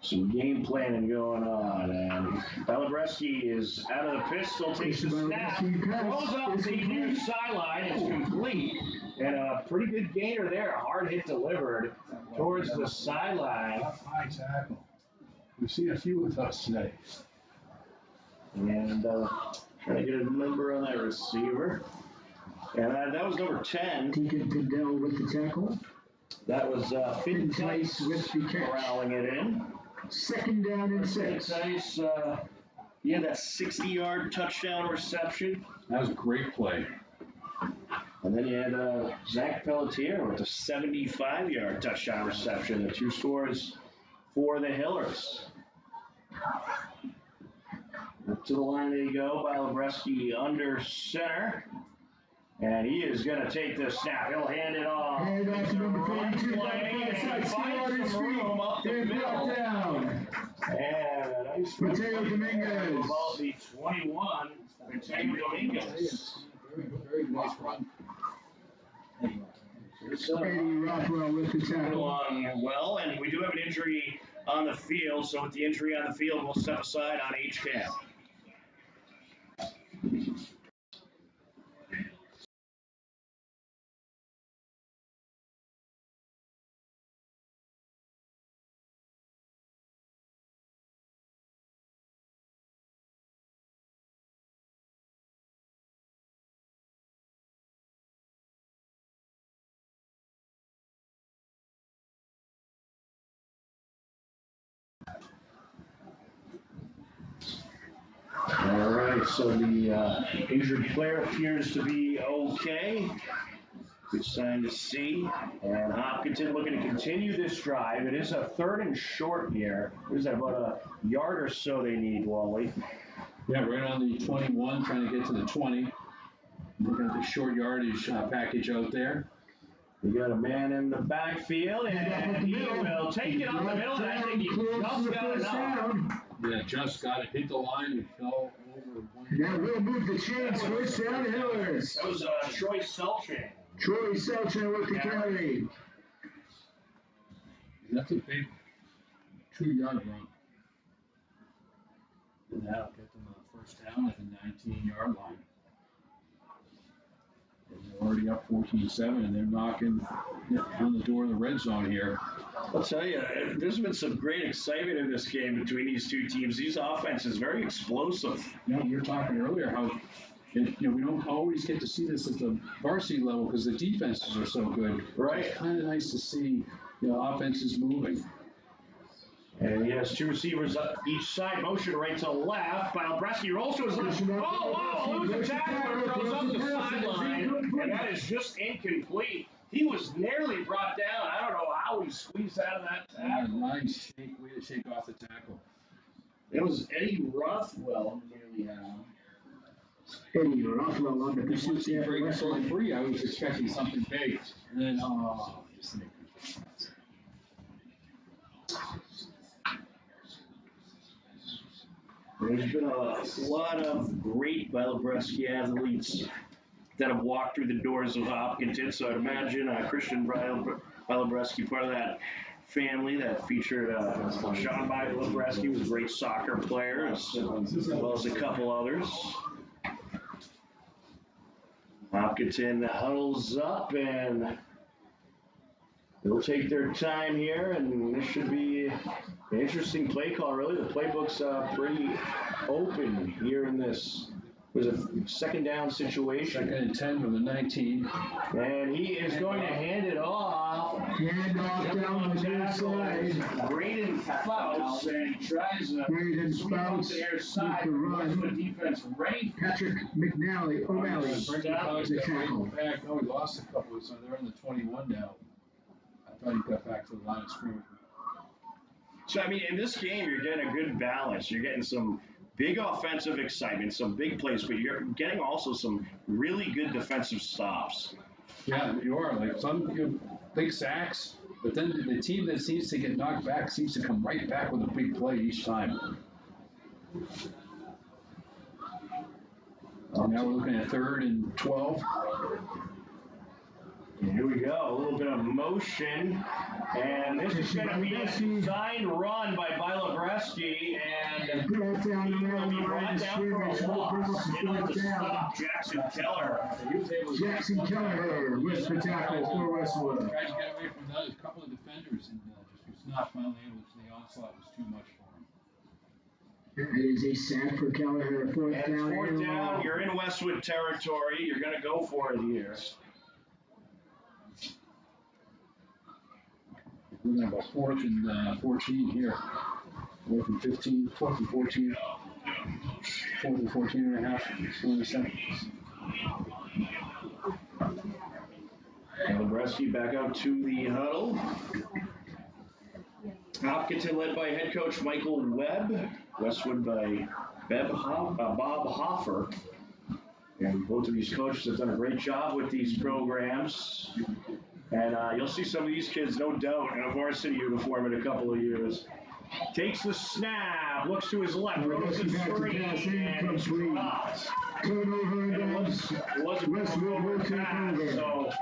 some game planning going on, and Balabreski is out of the pistol, takes the snap, throws up the near sideline, it's complete, and a pretty good gainer there, a hard hit delivered towards the sideline. High tackle. We've seen a few with us today. And trying to get a number on that receiver. And that was number 10. Deacon Pindell with the tackle. That was Fintice with the catch. rallying it in. 2nd down and 6. Fintice, he had that 60-yard touchdown reception. That was a great play. And then you had Zach Pelletier with a 75-yard touchdown reception. The 2 scores for the Hillers. Up to the line they go. Balabreski under center. And he is going to take the snap. He'll hand it off. And that's number 42. And finds some room up the middle. Down. And a nice Mateo Dominguez. About the 21. Mateo Dominguez. Very nice run. Eddie Rothwell with the tackle. Along well, and we do have an injury on the field. So with the injury on the field, we'll step aside on HCAM. All right, so the injured player appears to be okay. Good sign to see. And Hopkinton looking to continue this drive. It is a 3rd and short here. What is that, about a yard or so they need, Wally? Yeah, right on the 21, trying to get to the 20. Looking at the short yardage package out there. We got a man in the backfield, and he will take it up the middle, and I think he just got enough. Yeah, just got it. Hit the line and fell over. That will move the chains. 1st down, Hillers. That was Troy Selchin. Troy Selchin with the carry. That's a big 2-yard run. And that'll get them a 1st down at the 19-yard line. And they're already up 14-7, and they're knocking on the door of the red zone here. I'll tell you, there's been some great excitement in this game between these two teams. These offenses very explosive. You were talking earlier how we don't always get to see this at the varsity level because the defenses are so good. Right. It's kind of nice to see offenses moving. And he has two receivers up each side, motion right to left. Bilobreski rolls to his left. Oh, wow, lose a tackler, throws up the sideline, and that is just incomplete. He was nearly brought down. I don't know how he squeezed out of that tackle. Nice way to shake off the tackle. It was Eddie Rothwell nearly had. Eddie Rothwell on the Once pursuit he there for breaks Westwood. free, I was expecting something big. And then, just an There's been a lot of great Bilobreski athletes that have walked through the doors of Hopkinton. So I'd imagine Christian Bilobreski, part of that family that featured Sean Bilobreski, was a great soccer player, as well as a couple others. Hopkinton huddles up and they'll take their time here, and this should be an interesting play call. Really, the playbook's pretty open here in this. It was a second down situation. 2nd and 10 from the 19. And he is going to hand it off. Hand off down the near side. Braden Fouts, and he tries to Braden sweep up Fouts the near with side. the run. Westwood defense ready. Patrick O'Malley. The tackle. Back. No, he lost a couple, so they're in the 21 now. I thought he got back to the line of scrimmage. So, I mean, in this game, you're getting a good balance. You're getting some big offensive excitement, some big plays, but you're getting also some really good defensive stops. Yeah, you are. Like some big sacks, but then the team that seems to get knocked back seems to come right back with a big play each time. So now we're looking at 3rd and 12. Here we go, a little bit of motion, and this is going to be a designed run by Bilobreski, and Brought down he will around be the line brought of down for a scrimmage. Will bring up loss. the Able to 4th down. stop Jackson Keller. Jackson Kelleher with the tackle for Westwood. Tried to get away from a couple of defenders and just was not finally able to. The onslaught was too much for him. It is a sack for Kelleher. 4th And down. it's 4th and down, long. you're in Westwood territory, you're going to go for it here. We're looking at about 4th and 14 here. 4th and 15, 4th and 14. 4th and 14 and a half. In the second. Bilobreski back out to the huddle. Hopkinton led by head coach Michael Webb. Westwood by Bob Hoffer. And both of these coaches have done a great job with these programs. And you'll see some of these kids, no doubt, in a varsity uniform in a couple of years. Takes the snap, looks to his left, throws the screen, and drops. Turnover And it again. wasn't Westwood will take pass, over. so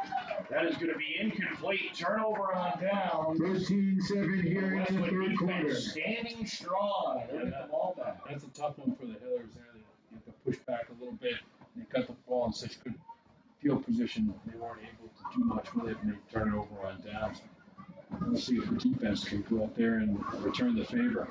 that is going to be incomplete. Turnover on down. 13-7 here in the Westwood 3rd defense quarter. standing strong. They'll get the ball back. That's a tough one for the Hillers there. They have to push back a little bit. They got the ball in such good field position. They weren't able to do much with it, and they turn it over on downs. We'll see if the defense can go up there and return the favor.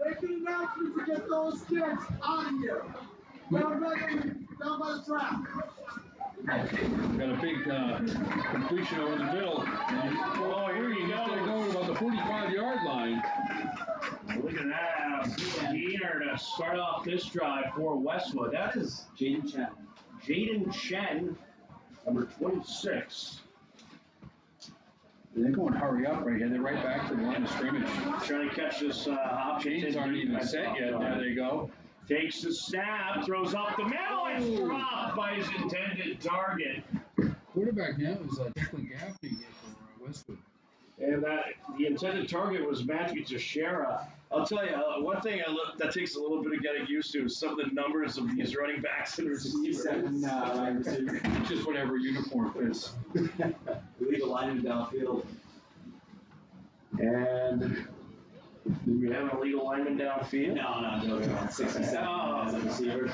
Make an announcement to get those kids out of here. Down by the track. Got a big completion over the middle. Oh, here you go. They're going about the 45-yard line. Look at that. Gainer to start off this drive for Westwood. That is Jaden Chen, number 26. They're going hurry up right here. They're right back to the line of scrimmage. Trying to catch this Hopkinton. Chains aren't even set yet. There they go. Takes the snap, throws up the middle, and dropped by his intended target. Quarterback now is Declan Gaffney here for Westwood. And the intended target was Matthew Teixeira. I'll tell you, one thing that takes a little bit of getting used to is some of the numbers of these running backs and receivers. Just whatever uniform fits. Illegal lineman downfield. And do we have an illegal lineman downfield? No, I'm joking. 67 as a receiver.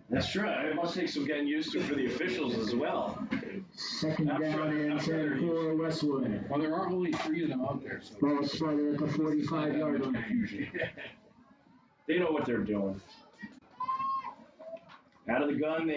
That's true. It must take some getting used to for the officials as well. Second down and 10 for Westwood. Well, there are only 3 of them out there, so. Ball started at the 45-yard line. Confusion. They know what they're doing. Out of the gun,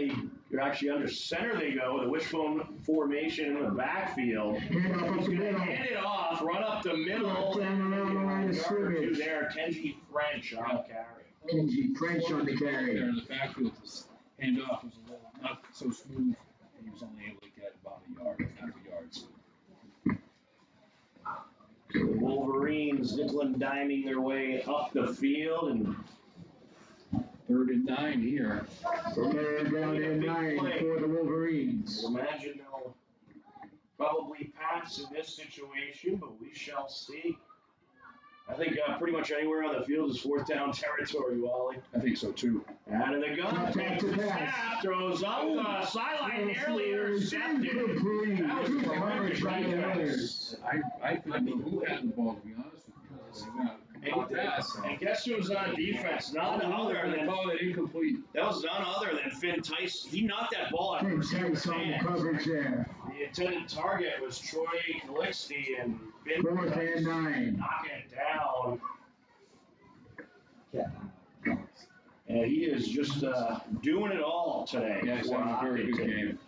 you're actually under center they go, the wishbone formation in the backfield. Hand off up the middle. Hand it off, run up the middle. Down around the line of Yard or two scrimmage. there, Kenji French on the carry. Kenji French on the There carry. in the backfield, his handoff was a little not so smooth. He was only able to get about a yard, half a yard. So The Wolverines nickel and diming their way up the field, and 3rd and 9 here. Third down and 9 for the Wolverines. I imagine they'll probably pass in this situation, but we shall see. I think pretty much anywhere on the field is 4th down territory, Wally. I think so too. Out of the gun, Contact to pass. snap, throws up the sideline, nearly intercepted. Incomplete. That was Good coverage by the terrific. others. I couldn't know who had the ball, to be honest with you. And guess who was on defense? None other than call it incomplete. that was none other than Finn Tice. He knocked that ball out of Finn his Tice on the hands. coverage there. The intended target was Troy Calixte, and Finn 4th Tice and 9. knocking it down. And he is just doing it all today. Yeah, it's for a very good Hopkinton. game.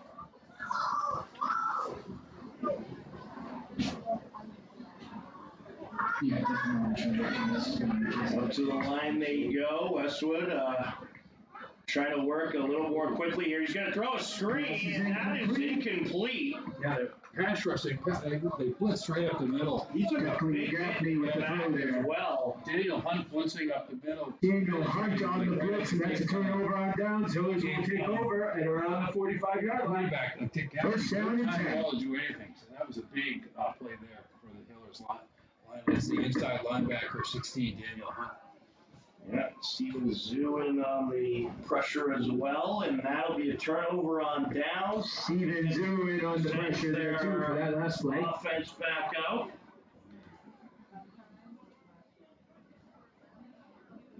Yeah, definitely. Up to the line they go. Westwood trying to work a little more quickly here. He's going to throw a screen, and that is incomplete. Yeah, the pass rush, they blitz right up the middle. He took a Gaffney big hit with with the that throw there. as well. Daniel Hunt blitzing up the middle. Daniel Hunt on the blitz, and that's a turnover on downs. Hillers will take over at around the 45-yard line. Back, take First down and 10. ball to do anything. So that was a big play there for the Hillers line. That's the inside linebacker, 16, Daniel Hunt. Yeah, Steven Zewin on the pressure as well, and that'll be a turnover on downs. Steven Zewin on the pressure there, too, for that last play. Offense back out.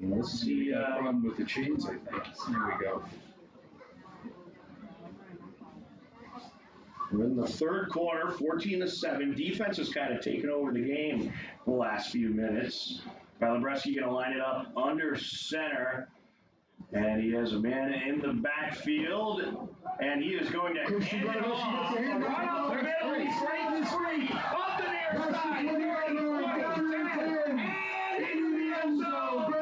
Let's see. Problem with the chains, I think. Here we go. We're in the third quarter, 14-7. Defense has kind of taken over the game the last few minutes. Balabreski going to line it up under center. And he has a man in the backfield. And he is going to hand it off. Right up the middle. Straight to free. Up the near side. And into the end zone.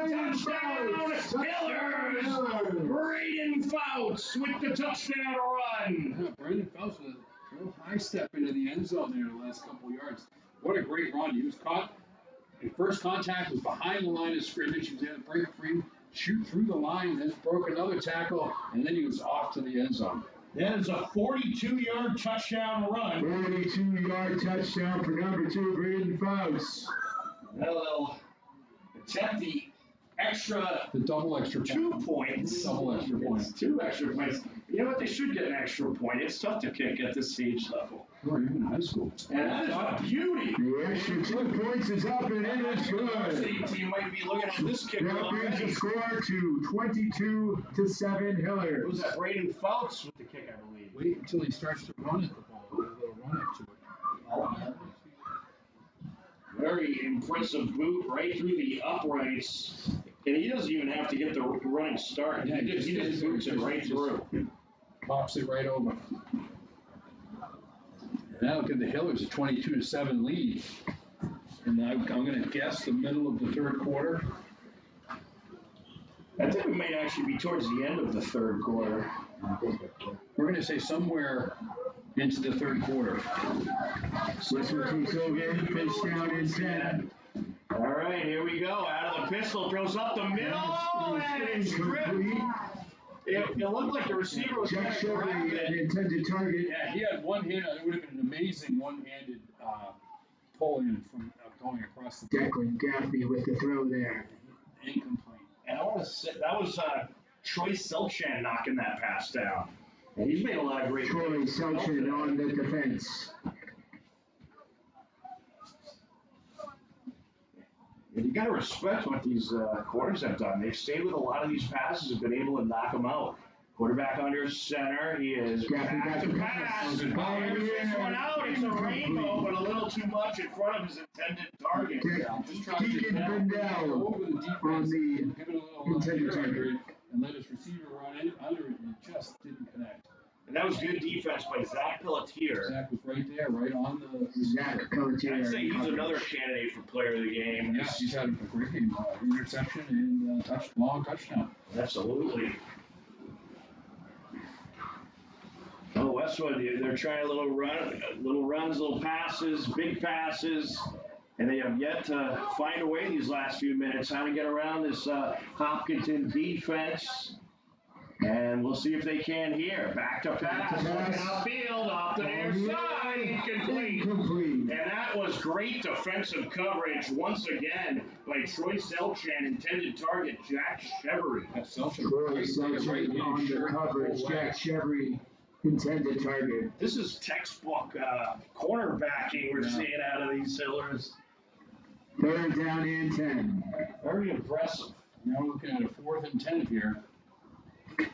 Touchdown. Hillers. Braden Fouts with the touchdown run. Yeah, Brandon Phelps with a real high step into the end zone there in the last couple of yards. What a great run. He was caught. His first contact was behind the line of scrimmage. He was able to break free, shoot through the line, then broke another tackle, and then he was off to the end zone. That is a 42-yard touchdown run. 42-yard touchdown for number 2, Braden Fouts. Well, they'll attempt the The double extra point. 2 points. Double extra point. It's 2 extra points. You know what? They should get an extra point. It's tough to kick at this stage level. Or even in high school. And that is a beauty. The extra 2 points is up, and it is The good. varsity team might be looking at this kicker That brings already. the score to 22-7 It was Hillers. that Braden Fouts with the kick, I believe. Wait until he starts to run at the ball. A little run up to it. Very impressive boot right through the uprights. And he doesn't even have to get the running start. Yeah, He just boots it right through. Pops it right over. And that'll give the Hillers a 22-7 lead. And I'm going to guess the middle of the third quarter. I think we might actually be towards the end of the third quarter. We're going to say somewhere into the third quarter. Westwood takes over, first down and 10. All right, here we go. Out of the pistol, throws up the middle, and it's stripped. It looked like the receiver was Jack going to grab Chevy, an it. intended target. Yeah, he had one hand. It would have been an amazing one-handed pull-in from going across the Declan Gaffney with the throw there. incomplete. And I want to say that was Troy Selchan knocking that pass down. And he's made a lot of great Troy Selchin on the defense. And you got to respect what these quarters have done. They've stayed with a lot of these passes and been able to knock them out. Quarterback under center. He is Gaffney back got to the pass. pass. There's this one out. It's a rainbow, but a little too much in front of his intended target. Deacon Bendel Over the on defense, the give it a little intended air target. under it, and let his receiver run in under it, and it just didn't connect. And that was good defense by Zach Pelletier. Zach was right there, right on the Zach I'd Pelletier. say he's another candidate for player of the game. Yeah, he's had a great game. Interception and long touchdown. Absolutely. Oh, Westwood, they're trying a little runs, little passes, big passes, and they have yet to find a way these last few minutes how to get around this Hopkinton defense. And we'll see if they can here. Back to pass, looking upfield, off the near side, incomplete. And that was great defensive coverage once again by Troy Selchan, intended target Jack Chevery. Troy Selchin on the coverage. Jack Chevry, intended target. This is textbook cornerbacking we're seeing out of these Hillers. 3rd down and 10. Very impressive. Now we're looking at a 4th and 10 here.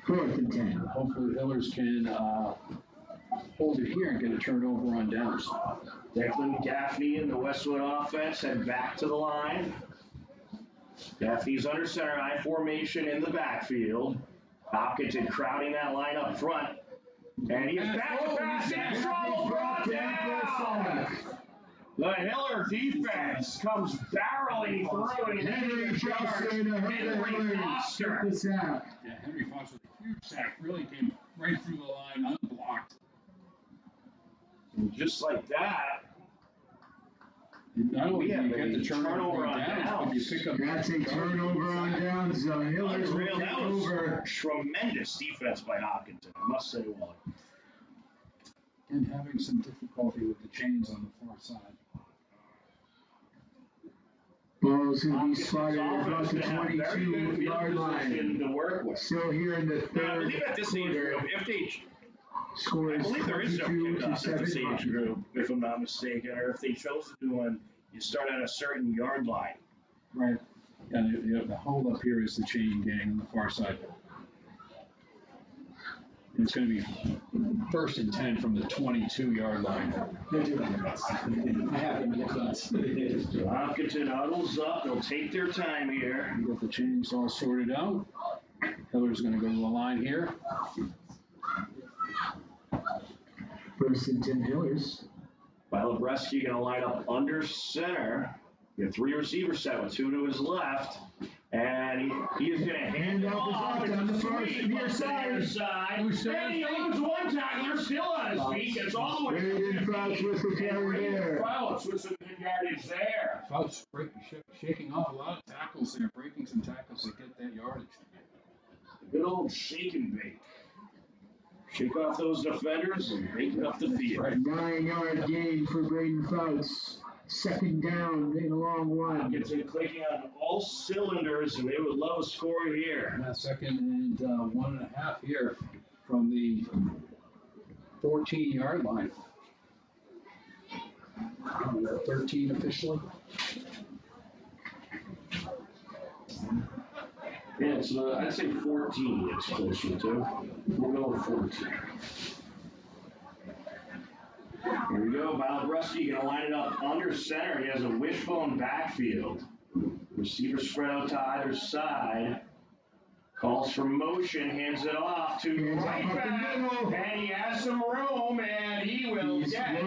4th and 10. Hopefully the Hillers can hold it here and get a turnover on downs. Declan Gaffney in the Westwood offense head back to the line. Gaffney's under center, I formation in the backfield. Hopkinton crowding that line up front. And he is back to pass in trouble, brought down. The Hiller defense comes barreling through and Henry Johnson, Henry Foster. the sack. Yeah, Henry Foster with a huge sack. Really came right through the line, unblocked. And just like that, Not only we do have you get a the turnover on downs, but you pick up. That's a turnover on downs. Hillers will unreal. take That was over. tremendous defense by Hopkinton, I must say. Well, And having some difficulty with the chains on the far side. Ball's going to be Hopkinton's spotted at about offense the gonna have very good 22-yard field line. position to work with. Still here in the Now, I third believe at this age group, if they, score I is believe there is no 22 to kickoff at this 7. age group, if I'm not mistaken, or if they chose to do one, you start at a certain yard line. Right. And the hold up here is the chain gang on the far side. And it's going to be 1st and 10 from the 22-yard line. They're doing their best. I have them get nuts. So Hopkinton huddles up, they'll take their time here. We got the chains all sorted out. Hiller's going to go to the line here. 1st and 10 Hillers. Bilobreski going to line up under center. We have 3 receivers set with 2 to his left. And he is going to hand it off. on the far Sweep near up the side. near side. And he loses one tackler, still on his feet. It's all the way to Braden Fouts with the carry there. Fouts with some good yardage there. Fouts shaking off a lot of tackles there, breaking some tackles to get that yardage. Good old shake and bake. Shake off those defenders and make it up the field. 9-yard gain for Braden Fouts. 2nd down in a long one. Hopkinton clicking on all cylinders, and they would love a score here. And 2nd and 1.5 here from the 14-yard line. 13 officially. Yeah, so I'd say 14 it's closer to. We'll go with 14. Here we go. Bilobreski going to line it up under center. He has a wishbone backfield. Receiver spread out to either side. Calls for motion, hands it off to right back. And he has some room, and he will get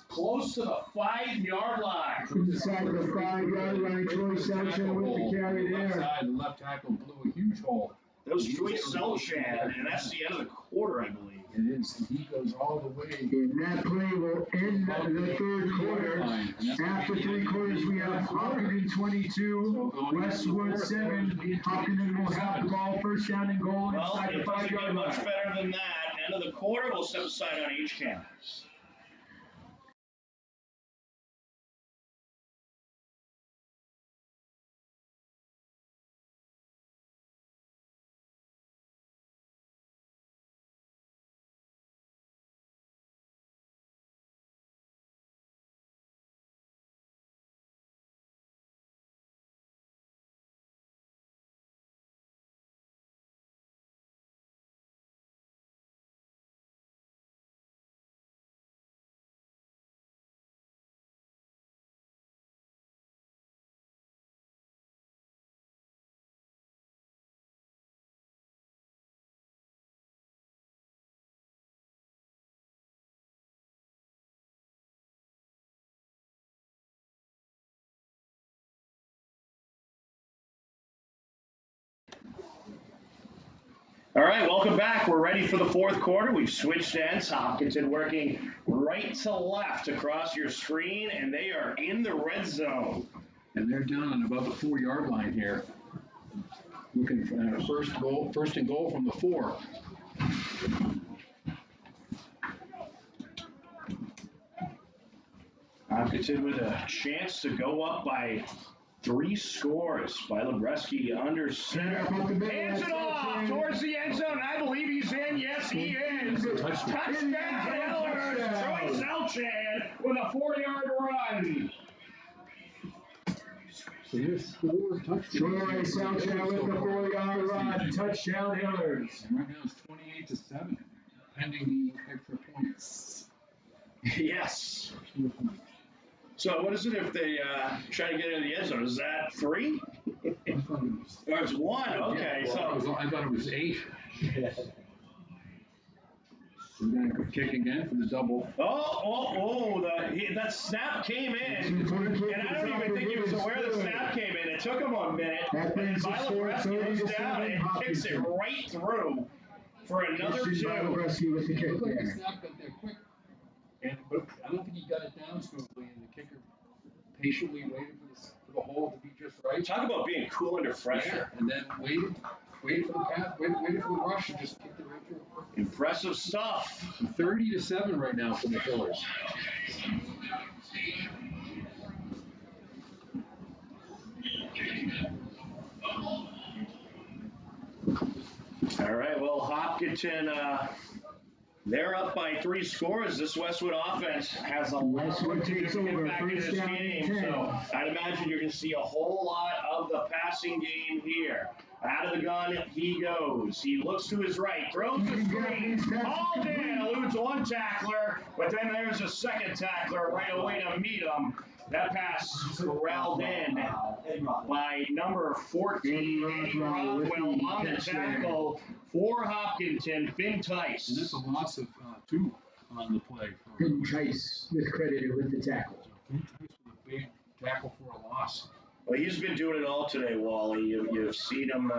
close to the 5-yard line. Inside the 5-yard line, Troy Selchin with the carry there. The left tackle blew a huge hole. That was Troy Selchan, and that's the end of the quarter, I believe. It is. He goes all the way. And that play will end the third quarter. After 3 quarters, we have Hopkins 22, Westwood 7. Hopkins will have the ball first down and goal Well, inside the it doesn't 5-yard get much line. better than that. End of the quarter, we'll step aside on each cam. All right, welcome back. We're ready for the fourth quarter. We've switched ends. Hopkinton working right to left across your screen, and they are in the red zone. And they're down on about the 4-yard line here. Looking for first and goal from the 4. Hopkinton with a chance to go up by 3 scores by Lebreski under center. Hands it off towards the end zone. I believe he's in. Yes, he is. Touchdown, Ellers. Troy Selchan with a 4-yard run. So there's 4 touchdowns. Troy Selchan with the 4-yard run. Touchdown, Hillers. And right now it's 28-7, pending the extra points. Yes. So what is it if they try to get in the end zone? Is that 3? I thought it was. Or it's 1? Okay, I thought it was 8. We're going to kick again for the double. That snap came in, and I don't even think he was aware the snap came in. It took him a minute, and then Lebreski goes down and kicks it right through for another 2. Lebreski with the kick Looked like the there. snap got there quick. But I don't think he got it down smoothly, and the kicker patiently waited for the hole to be just right. Talk about being cool under pressure. Yeah, and then waited for the pass, waited for the rush, and just kicked it right through. Impressive stuff. 30-7 right now for the Killers. All right, well, Hopkinton, they're up by 3 scores. This Westwood offense has a lot to takes get over. back in First this down game. and 10. So I'd imagine you're going to see a whole lot of the passing game here. Out of the gun, he goes. He looks to his right, throws the screen. Hauled in, eludes 1 tackler, but then there's a second tackler right away to meet him. That pass corralled in by number 14, Eddie Rothwell on the tackle for Hopkinton, Finn Tice. And that's a loss of 2 on the play. Finn Tice with credited with the tackle. Finn Tice with a big tackle for a loss. Well, he's been doing it all today, Wally. You've seen him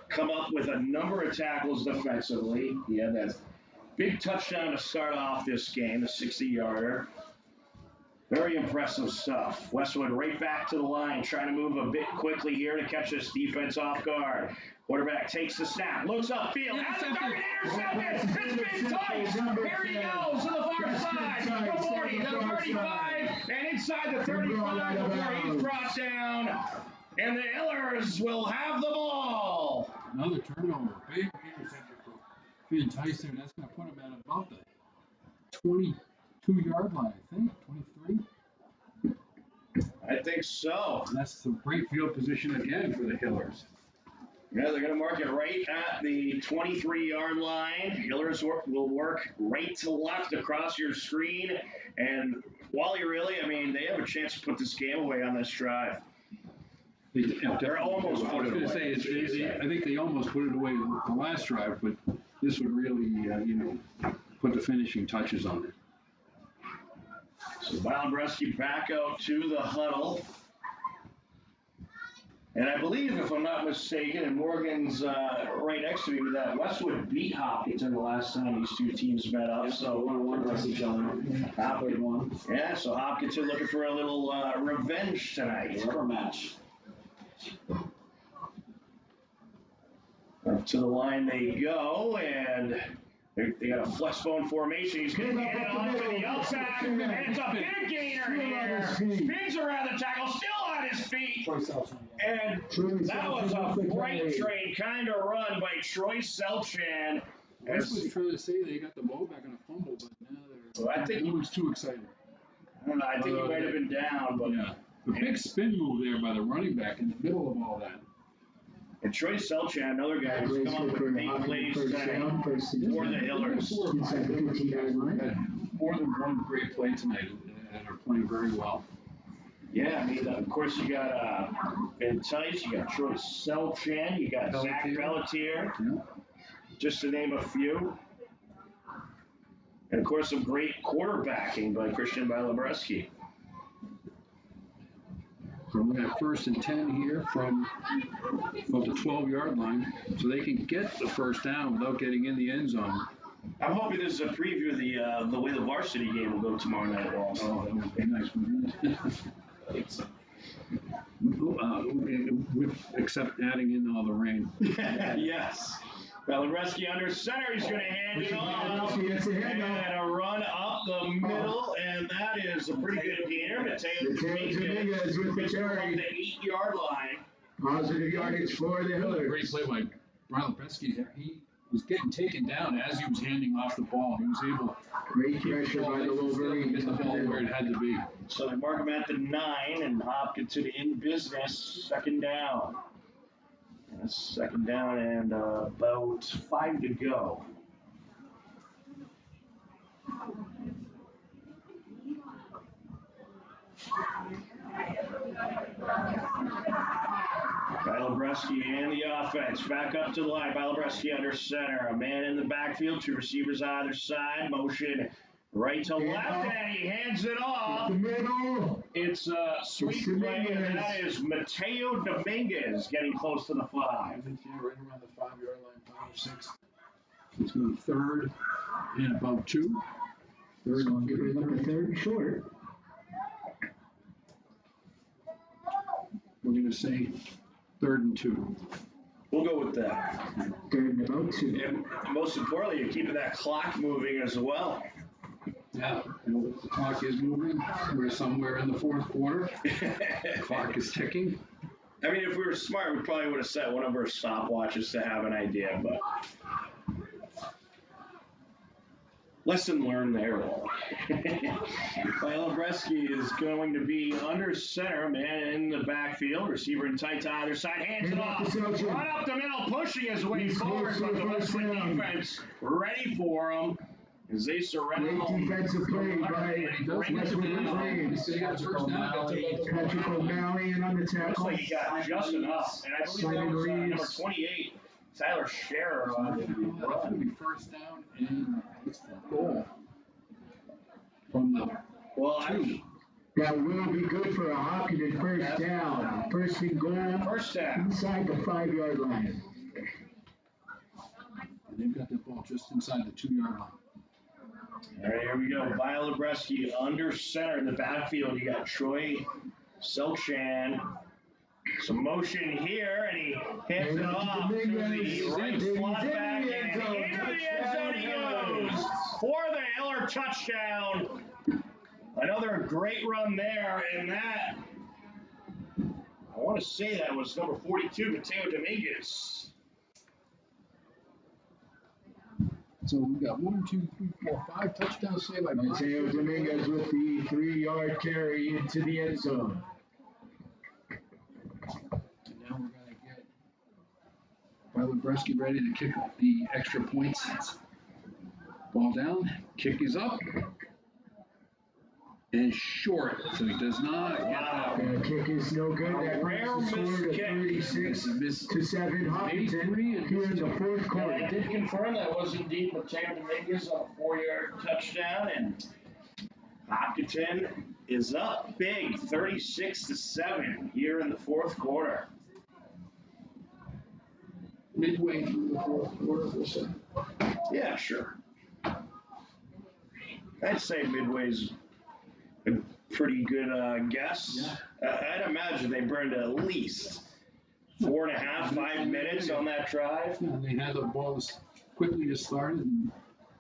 come up with a number of tackles defensively. He had that big touchdown to start off this game, the 60-yarder. Very impressive stuff. Westwood right back to the line, trying to move a bit quickly here to catch this defense off guard. Quarterback takes the snap, looks upfield, has a target, intercepted. It's been tight. Here he goes to the far side. From 40 to the 35, and inside the 35 before he's brought down. And the Ellers will have the ball. Another turnover. Big interception for Finn Tice there. That's going to put him at about the 22-yard line, I think. 23. I think so. And that's some great field position again for the Killers. Yeah, they're going to mark it right at the 23-yard line. Hillers will work right to left across your screen. And Wally, really, they have a chance to put this game away on this drive. They're almost put it away. I think they almost put it away the last drive, but this would really, put the finishing touches on it. So Lebreski back out to the huddle. And I believe, if I'm not mistaken, and Morgan's right next to me, that Westwood beat Hopkinton the last time these two teams met up. So 1-1 versus each other. Yeah, so Hopkinton looking for a little revenge tonight. Rubber match. Up to the line they go, and they got a flex bone formation. He's going to get it off to the outside, and it's a big gainer here. Spins around the tackle, still on his feet. And that was a freight train kind of run by Troy Selchan. Westwood's trying to say they got the ball back on a fumble, but now no one's too excited. I don't know, I think he might have been down, but yeah. The big spin move there by the running back in the middle of all that. And Troy Selchan, another guy who's come up with big plays tonight for the Hillers. More than one great play tonight and are playing very well. Yeah, I mean, of course, you got Ben Tice, you got Troy Selchan, you got Zach Pelletier, just to name a few. And, of course, some great quarterbacking by Christian Balabreski. So we have 1st and 10 here from about the 12-yard line, so they can get the first down without getting in the end zone. I'm hoping this is a preview of the way the varsity game will go tomorrow night also. Oh, that would be nice, wouldn't it? Except adding in all the rain. Yes. Balabreski under center, he's going to hand it off. And a run up the middle, and that is a pretty good gainer. Mateo Dominguez with the carry. The 8-yard line. Positive yardage for the Hillers. Great play by Balabreski there. He was getting taken down as he was handing off the ball. He was able great pressure by the Wolverines. Get the ball where it had to be. So they mark him at the 9, and Hopkinton in business, 2nd down. That's 2nd down and about 5 to go. Balabreski and the offense back up to the line. Balabreski under center. A man in the backfield. 2 receivers either side. Motion right to left, and he hands it off. It's a sweet play, and that is Mateo Dominguez getting close to the 5. Yeah, right around the 5-yard line, 5 or 6. It's going to be 3rd and about 2. 3rd and get rid of the 3rd and short. We're going to say 3rd and 2. We'll go with that. 3rd and about 2. And most importantly, you're keeping that clock moving as well. Yeah, the clock is moving. We're somewhere in the 4th quarter. The clock is ticking. I mean, if we were smart, we probably would have set one of our stopwatches to have an idea, but lesson learned there. Balabreski is going to be under center, man in the backfield, receiver in tight to either side, hands it off, run up the middle, pushing his way forward, but the Westwood defense ready for him. As they surround great defensive play by Westwood Wolverines. Patrick O'Malley and on the tackle. Looks like he got just enough. And I believe that was number 28, Tyler Scherer on the That's going to be 1st down and it's the goal. From the that will be good for a Hopkinton 1st down. 1st and goal. 1st down. Inside the 5-yard line. And they've got the ball just inside the 2-yard line. All right, here we go. Balabreski under center in the backfield. You got Troy Selchan. Some motion here, and he hands it off to the right slot back, and into the end zone he goes for the Hiller touchdown. Another great run there, and that, I want to say that was number 42, Mateo Dominguez. So we've got 1, 2, 3, 4, 5 touchdowns saved by Mateo Dominguez with the 3-yard carry into the end zone. And now we're going to get Balabreski ready to kick the extra points. Ball down, kick is up, and short, so he does not get that one. The kick is no good. That brings the score to 36-7 Hopkinton here in the 4th quarter. I did confirm that was indeed Mateo Dominguez on a 4-yard touchdown, and Hopkinton is up big, 36-7 here in the 4th quarter. midway through the fourth quarter, we'll say. Yeah, sure. I'd say Midway's a pretty good guess. I'd imagine they burned at least 4.5, 5 minutes on that drive. Yeah, they had the ball as quickly as started and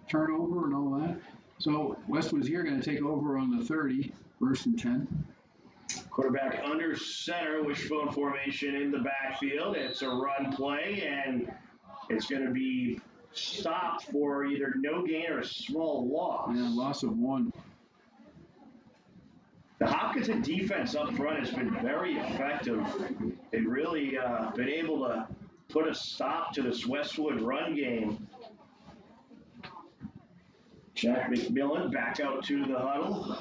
turnover and all that. So Westwood's here going to take over on the 30, 1st and 10. Quarterback under center, wishbone formation in the backfield. It's a run play, and it's going to be stopped for either no gain or a small loss. Yeah, loss of 1. The Hopkinton defense up front has been very effective. They've really been able to put a stop to this Westwood run game. Jack McMillan back out to the huddle.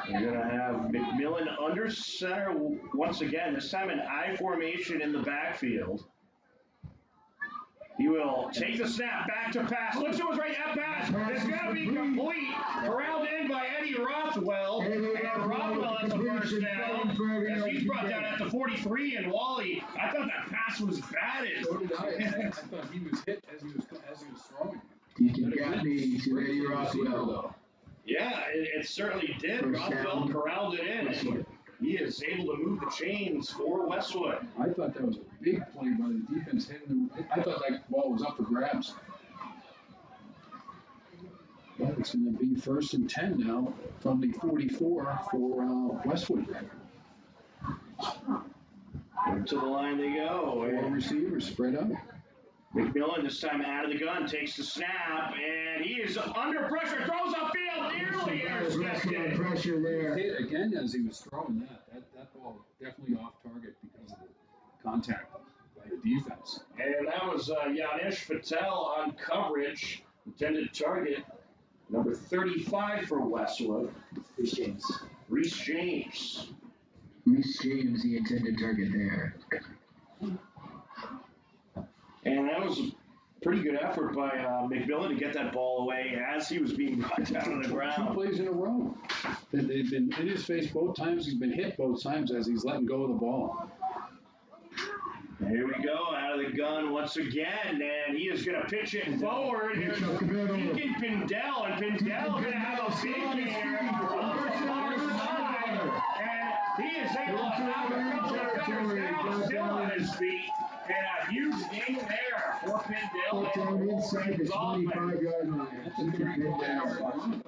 We're going to have McMillan under center once again, this time in I formation in the backfield. He will take the snap, back to pass. Looks to his right, that pass is going to be complete. Corralled in by Eddie Rothwell. And Rothwell has the first down as he's brought down at the 43. And Wally, I thought that pass was batted. So did I thought he was hit as he was throwing. Deacon Gaffney to Eddie Rothwell. Yeah, it certainly did. Rothwell corralled it in. And he is able to move the chains for Westwood. I thought that was a big play by the defense. I thought that ball was up for grabs. But it's going to be 1st and 10 now from the 44 for Westwood. To the line they go. 4 receivers spread out. McMillan this time out of the gun, takes the snap, and he is under pressure, throws upfield, nearly intercepted. Pressure there. Hit again as he was throwing that ball definitely off target because of the contact by the defense. And that was Yanish Patel on coverage, intended target, number 35 for Westwood. Reece James. Reece James, the intended target there. And that was a pretty good effort by McMillan to get that ball away as he was being brought down on the ground. 2 plays in a row. They've been in his face both times. He's been hit both times as he's letting go of the ball. Here we go, out of the gun once again, and he is going to pitch it forward. Here's Deacon Pindell, and Pindell going to have a big gainer on the far side, and he is able to have a couple of gunners down, still on his feet, and a huge gain there for Pindell. Down inside the 25-yard line.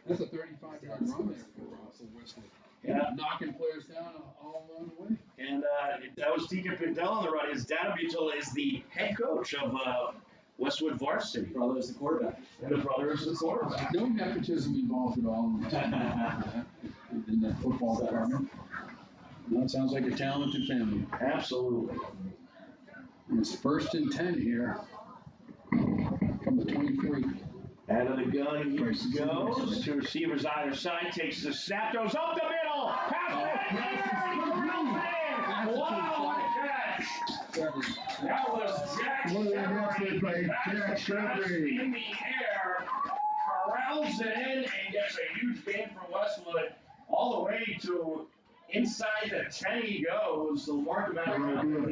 That's a 35-yard run there for Westwood. Yeah. Knocking players down all along the way. And that was Deacon Pindell on the run. His dad, Butel, is the head coach of Westwood Varsity. Brother is the quarterback. And the brother is the quarterback. No nepotism involved at all in that football department. That sounds like a talented family. Absolutely. And it's 1st and 10 here from the 23. Out of the gun he goes. 2 receivers either side. Takes the snap. Goes up the middle. Pass wow, catch. That was Jack Shepard. In the air. Corrals it in and gets a huge gain for Westwood. All the way to inside the 10 he goes. The mark about a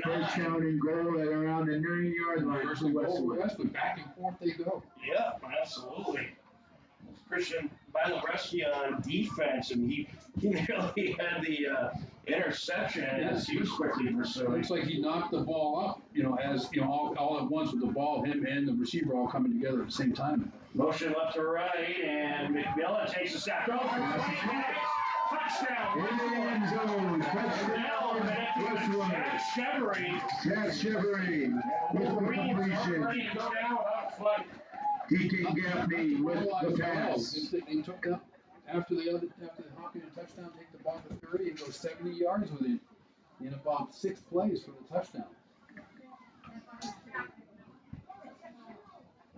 first down and goal at around the 9-yard line. First and goal, Westwood, back and forth they go. Yeah, absolutely. Christian Bilobreski on defense, and he nearly had the interception as he was quickly pursuing. Looks like he knocked the ball up, all at once with the ball, him and the receiver all coming together at the same time. Motion left to right, and McMillan takes a snap. Goes for 20 minutes. Touchdown. In the end zone. Touchdown. Westwood. Jack Chevry with the completion. Ready to go down without a fight. Deacon Gaffney with the pass. They took up after the Hopkins touchdown, take the ball to 30 and go 70 yards with it in about 6 plays for the touchdown.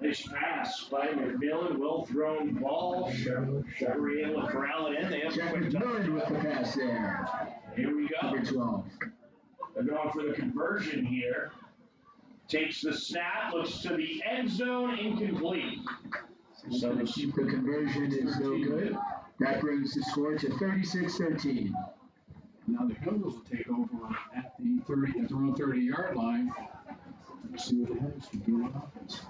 Nice pass by McMillan, well thrown ball. Chevry able to corral it in. They have Jack a quick McMillan with the pass there. Here we go. Number 12. They're going for the conversion here. Takes the snap, looks to the end zone, incomplete. So the conversion is no good. That brings the score to 36-13. Now the Hillers will take over at their own 30-yard line. Let's see what the Hillers can do on offense.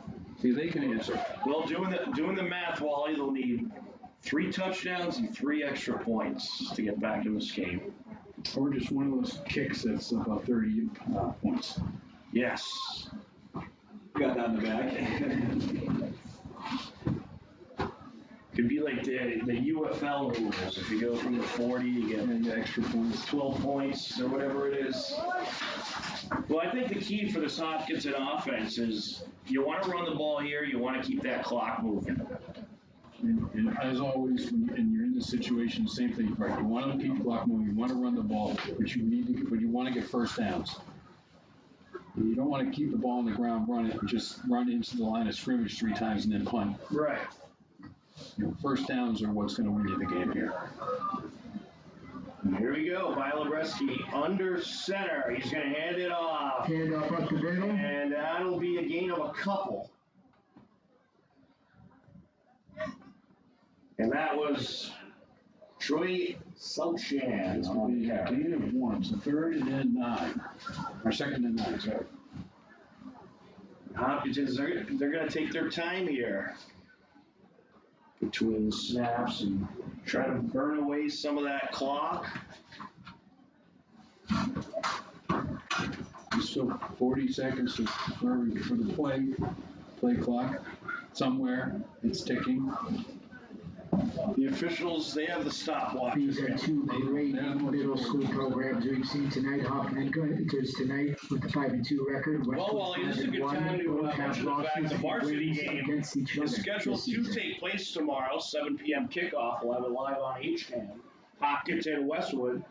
See if they can answer. Well, doing the math, Wally, they'll need 3 touchdowns and 3 extra points to get back in this game. Or just one of those kicks that's about 30 points. Yes. Got that in the bag. Could be like the UFL rules. If you go from the 40, you get Extra points. 12 points or whatever it is. Well, I think the key for this Hopkinton offense is you want to run the ball here. You want to keep that clock moving. And as always, when you're in this situation, same thing, right? You want to keep the clock moving. You want to run the ball, but you want to get first downs. You don't want to keep the ball on the ground, just run into the line of scrimmage 3 times and then punt. Right. First downs are what's going to win you the game here. And here we go. Bilobreski under center. He's going to hand it off. Hand off up the middle. And that'll be a gain of a couple. And that was Troy Souchan. It's going to be a gain of 1. So 3rd and then 9. Or 2nd and 9, sorry. Hopkins, they're going to take their time here between snaps and try to burn away some of that clock. Still 40 seconds for the play clock. Somewhere it's ticking. The officials, they have the stopwatch. These are 2 great middle school programs we've seen tonight. Hopkins enters tonight with a 5-2 record. Well, Wally, this is a good time to mention the fact the varsity game is scheduled to take place tomorrow, 7 p.m. kickoff. We'll have it live on HCAM. Hopkins and Westwood.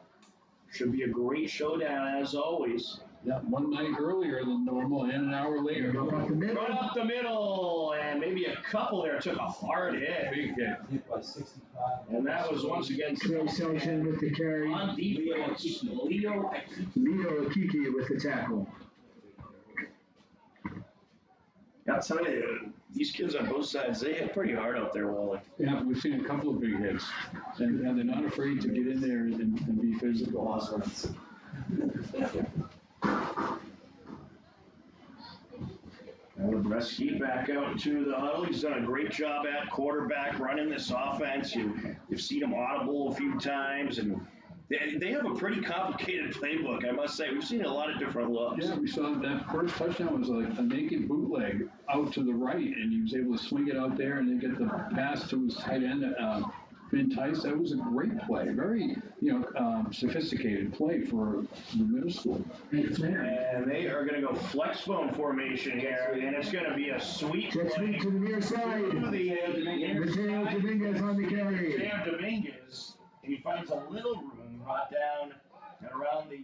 Should be a great showdown, as always. Yeah, 1 night earlier than normal and an hour later. Run up the middle, and maybe a couple there took a hard hit. Big hit. And that was once again Troy Souchan with the carry. on defense. Leo Akiki with the tackle. I'll tell you, these kids on both sides, they hit pretty hard out there, Wally. Yeah, we've seen a couple of big hits. And they're not afraid to get in there and be physical. Bresky back out to the huddle. He's done a great job at quarterback running this offense. You've seen him audible a few times, and they have a pretty complicated playbook, I must say. We've seen a lot of different looks. Yeah, we saw that first touchdown was like a naked bootleg out to the right, and he was able to swing it out there and then get the pass to his tight end, Finn Tice. That was a great play. Very, sophisticated play for the middle school. And they are going to go flex bone formation here, and it's going to be a sweet Jet play. sweep to the near side. Mateo Dominguez on the carry. Mateo Dominguez, and he finds a little room brought down at around the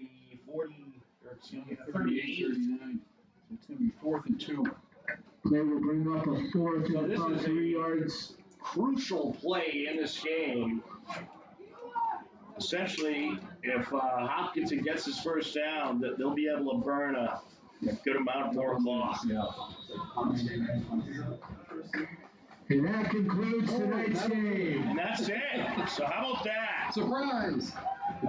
38. 39. It's going to be 4th and 2. Play will bring up a 4th So and this about is 3 yards. Crucial play in this game. Essentially, if Hopkinton gets his first down, they'll be able to burn a good amount more clock. Yeah. And that concludes tonight's game. And that's it. So how about that? Surprise!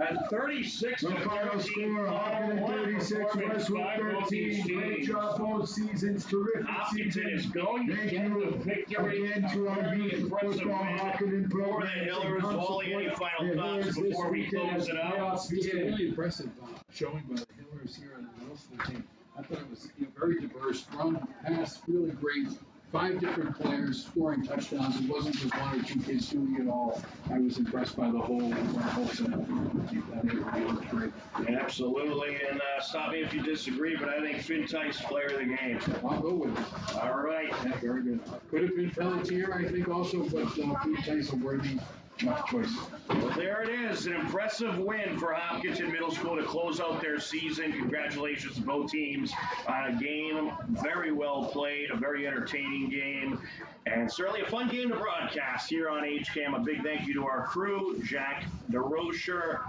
At 36 The to final 13, score, Hopkins 36, Westwood 13. Great job both seasons. Terrific Hopkinton season. is going to Thank get you the victory. again to our Very youth impressive football win Hopkins for the programs. Hillers. Wally, any final thoughts before we close it out? It's a really impressive showing by the Hillers here on the middle school team. I thought it was very diverse, run, pass, really great. 5 different players scoring touchdowns. It wasn't just 1 or 2 kids doing it all. I was impressed by the whole setup. Great. Absolutely, and stop me if you disagree, but I think Finn Tice player of the game. I'll go with it. All right. Yeah, very good. Could have been Pelletier, I think, also, but Pete Tice a worthy choice. Well, there it is, an impressive win for Hopkinton Middle School to close out their season. Congratulations to both teams on a game very well played, a very entertaining game, and certainly a fun game to broadcast here on HCAM. A big thank you to our crew, Jack DeRocher,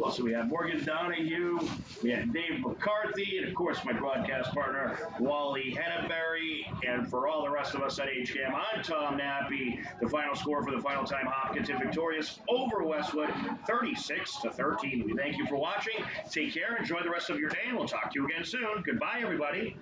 Also, we had Morgan Donahue, we had Dave McCarthy, and of course, my broadcast partner, Wally Henneberry. And for all the rest of us at HCAM, I'm Tom Nappy. The final score for the final time Hopkinton victorious over Westwood, 36-13. We thank you for watching. Take care, enjoy the rest of your day, and we'll talk to you again soon. Goodbye, everybody.